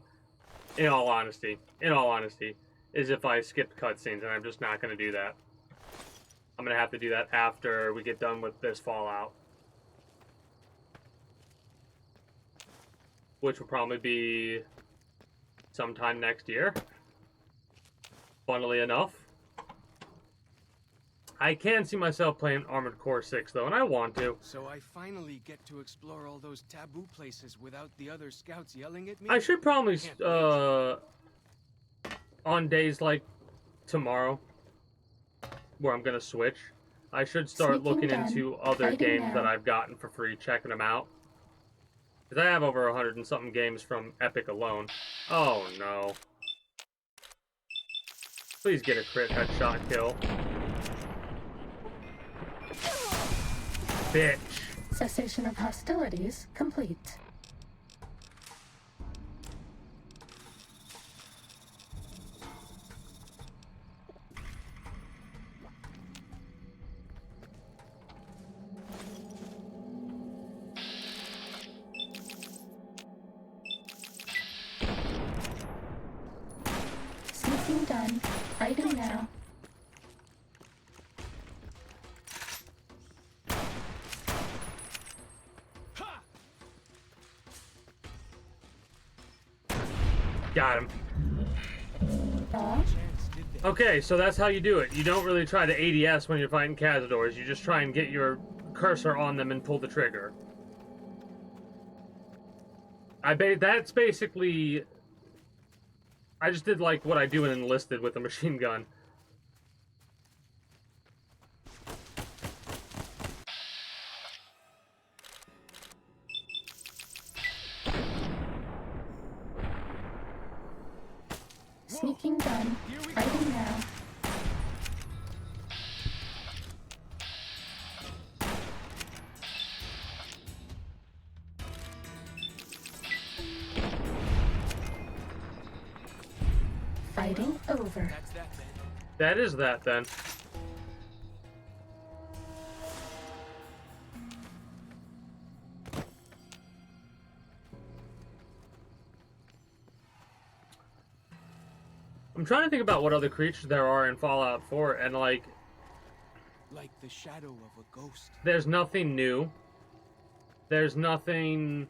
in all honesty, is if I skipped cutscenes, and I'm just not going to do that. I'm going to have to do that after we get done with this Fallout. Which will probably be sometime next year. Funnily enough. I can see myself playing Armored Core 6, though, and I want to. So I finally get to explore all those taboo places without the other scouts yelling at me. I should probably, on days like tomorrow, where I'm going to switch, I should start Sneaking looking done. into other Fighting games now. that I've gotten for free, checking them out. Because I have over 100 and something games from Epic alone. Oh, no. Please get a crit headshot kill. Bitch. Cessation of hostilities complete. Sneaking done. Fighting now. Got him. Aw, Chance did they? Okay, so that's how you do it. You don't really try to ADS when you're fighting Cazadors. You just try and get your cursor on them and pull the trigger. That's basically... I just did like what I do in Enlisted with a machine gun. sneaking done. Fighting now. Fighting over. That's that then. That is that, then. I'm trying to think about what other creatures there are in Fallout 4, and like, Like the shadow of a ghost. there's nothing new. There's nothing...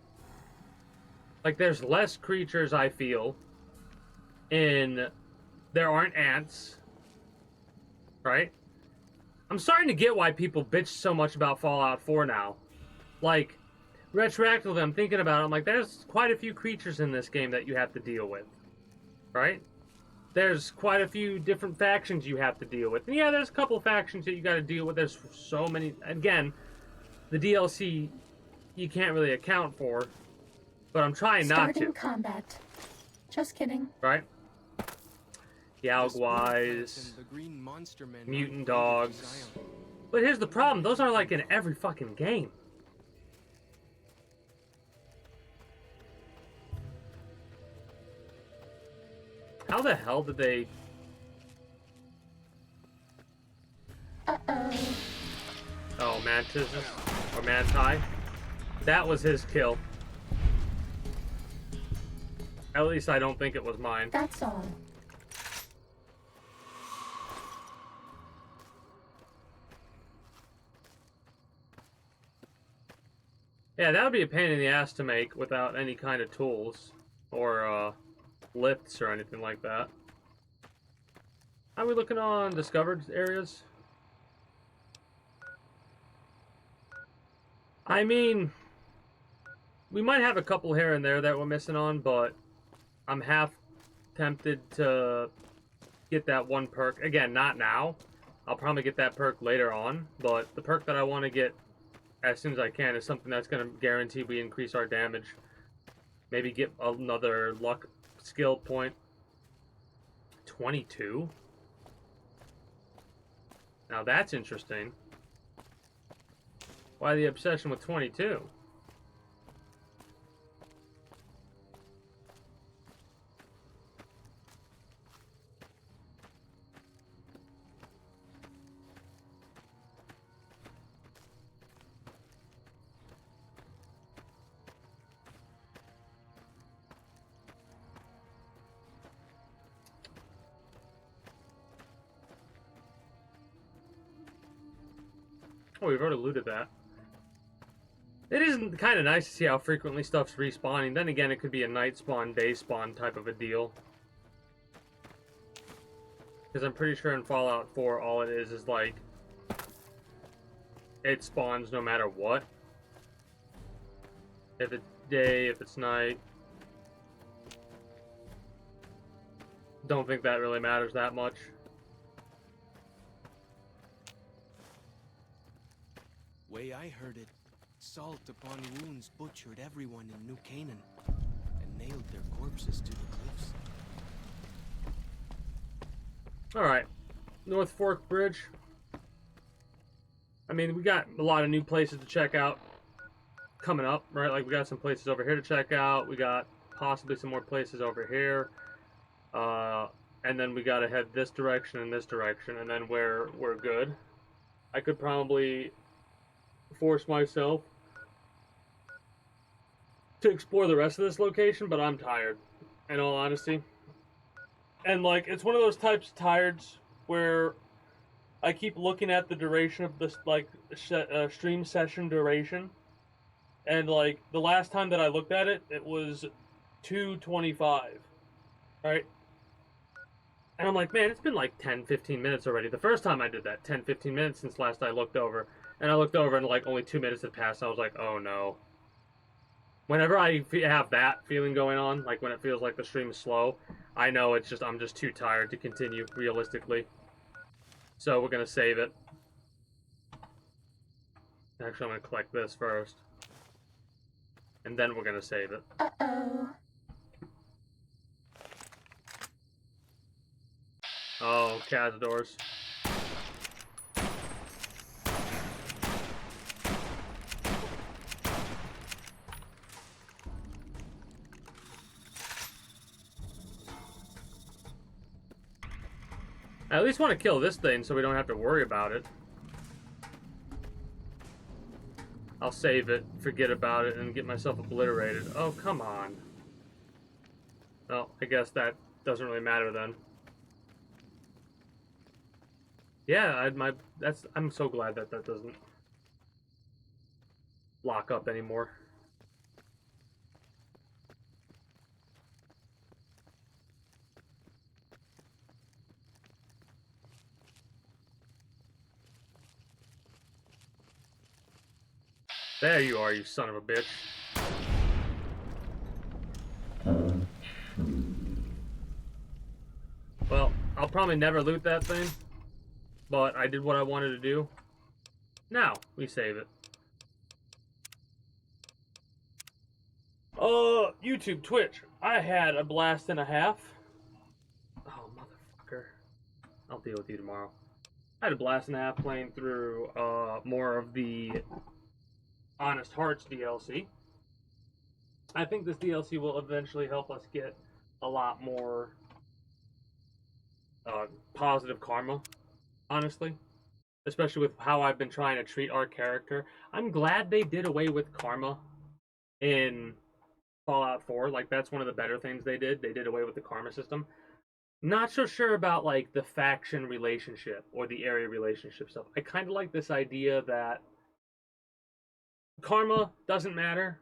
Like, there's less creatures, I feel. in there aren't ants, right? I'm starting to get why people bitch so much about Fallout 4 now. Like, retroactively, I'm thinking about it, I'm like, there's quite a few creatures in this game that you have to deal with, right? There's quite a few different factions you have to deal with. And yeah, there's a couple of factions that you got to deal with. There's so many. Again, the DLC you can't really account for, but I'm trying not to. Starting combat. Just kidding. Right? The Yaogwais, and the green monster men mutant aren't native to dogs. Zion. But here's the problem. Those are like in every fucking game. How the hell did they... Uh-oh. Oh, Mantis or Manti. That was his kill. At least I don't think it was mine. That's all. Yeah, that would be a pain in the ass to make without any kind of tools or lifts or anything like that. How are we looking on discovered areas? I mean, we might have a couple here and there that we're missing on, but I'm half tempted to get that one perk. Again, not now. I'll probably get that perk later on, but the perk that I want to get as soon as I can is something that's going to guarantee we increase our damage. Maybe get another luck skill point. 22? Now that's interesting. Why the obsession with 22? Oh, we've already looted that. It is kind of nice to see how frequently stuff's respawning. Then again, it could be a night spawn, day spawn type of a deal. Because I'm pretty sure in Fallout 4, all it is like, it spawns no matter what. If it's day, if it's night. Don't think that really matters that much. Way I heard it, salt upon wounds butchered everyone in New Canaan and nailed their corpses to the cliffs. Alright. North Fork Bridge. I mean, we got a lot of new places to check out coming up, right? Like, we got some places over here to check out. We got possibly some more places over here. And then we got to head this direction and this direction, and then we're good. I could probably force myself to explore the rest of this location, but I'm tired, in all honesty. And like, it's one of those types of tireds where I keep looking at the duration of this, like, stream session duration, and like, the last time that I looked at it, it was 2:25, right? And I'm like, man, it's been like 10-15 minutes already. The first time I did that, 10-15 minutes since last I looked over. And I looked over and like only 2 minutes had passed. I was like, oh no. Whenever I have that feeling going on, like when it feels like the stream is slow, I know it's just, I'm just too tired to continue realistically. So we're going to save it. Actually, I'm going to collect this first. And then we're going to save it. Uh-oh. Oh, Cazadors. I at least want to kill this thing so we don't have to worry about it. I'll save it, forget about it, and get myself obliterated. Oh, come on. Oh, I guess that doesn't really matter then. Yeah, I'm so glad that that doesn't lock up anymore. There you are, you son of a bitch. Well, I'll probably never loot that thing, but I did what I wanted to do. Now, we save it. YouTube, Twitch. I had a blast and a half. Oh, motherfucker. I'll deal with you tomorrow. I had a blast and a half playing through more of the Honest Hearts DLC. I think this DLC will eventually help us get a lot more positive karma, honestly. Especially with how I've been trying to treat our character. I'm glad they did away with karma in Fallout 4. Like, that's one of the better things they did. They did away with the karma system. Not so sure about, like, the faction relationship or the area relationship stuff. I kind of like this idea that karma doesn't matter,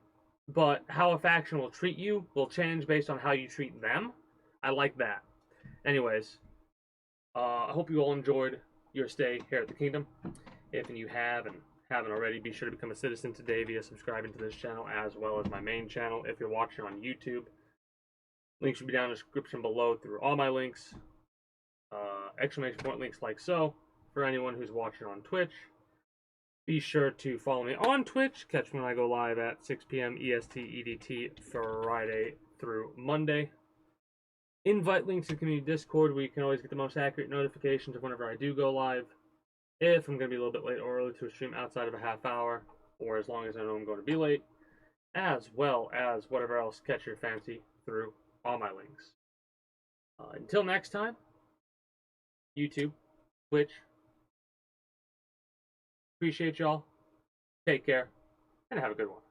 but how a faction will treat you will change based on how you treat them. I like that. Anyways, I hope you all enjoyed your stay here at the Kingdom. If you have and haven't already, be sure to become a citizen today via subscribing to this channel as well as my main channel if you're watching on YouTube. Links should be down in the description below through all my links. Exclamation point links like so for anyone who's watching on Twitch. Be sure to follow me on Twitch. Catch me when I go live at 6 p.m. EST EDT Friday through Monday. Invite links to the community Discord where you can always get the most accurate notifications of whenever I do go live. If I'm going to be a little bit late or early to a stream outside of a half hour, or as long as I know I'm going to be late, as well as whatever else catch your fancy through all my links. Until next time, YouTube, Twitch, appreciate y'all, take care, and have a good one.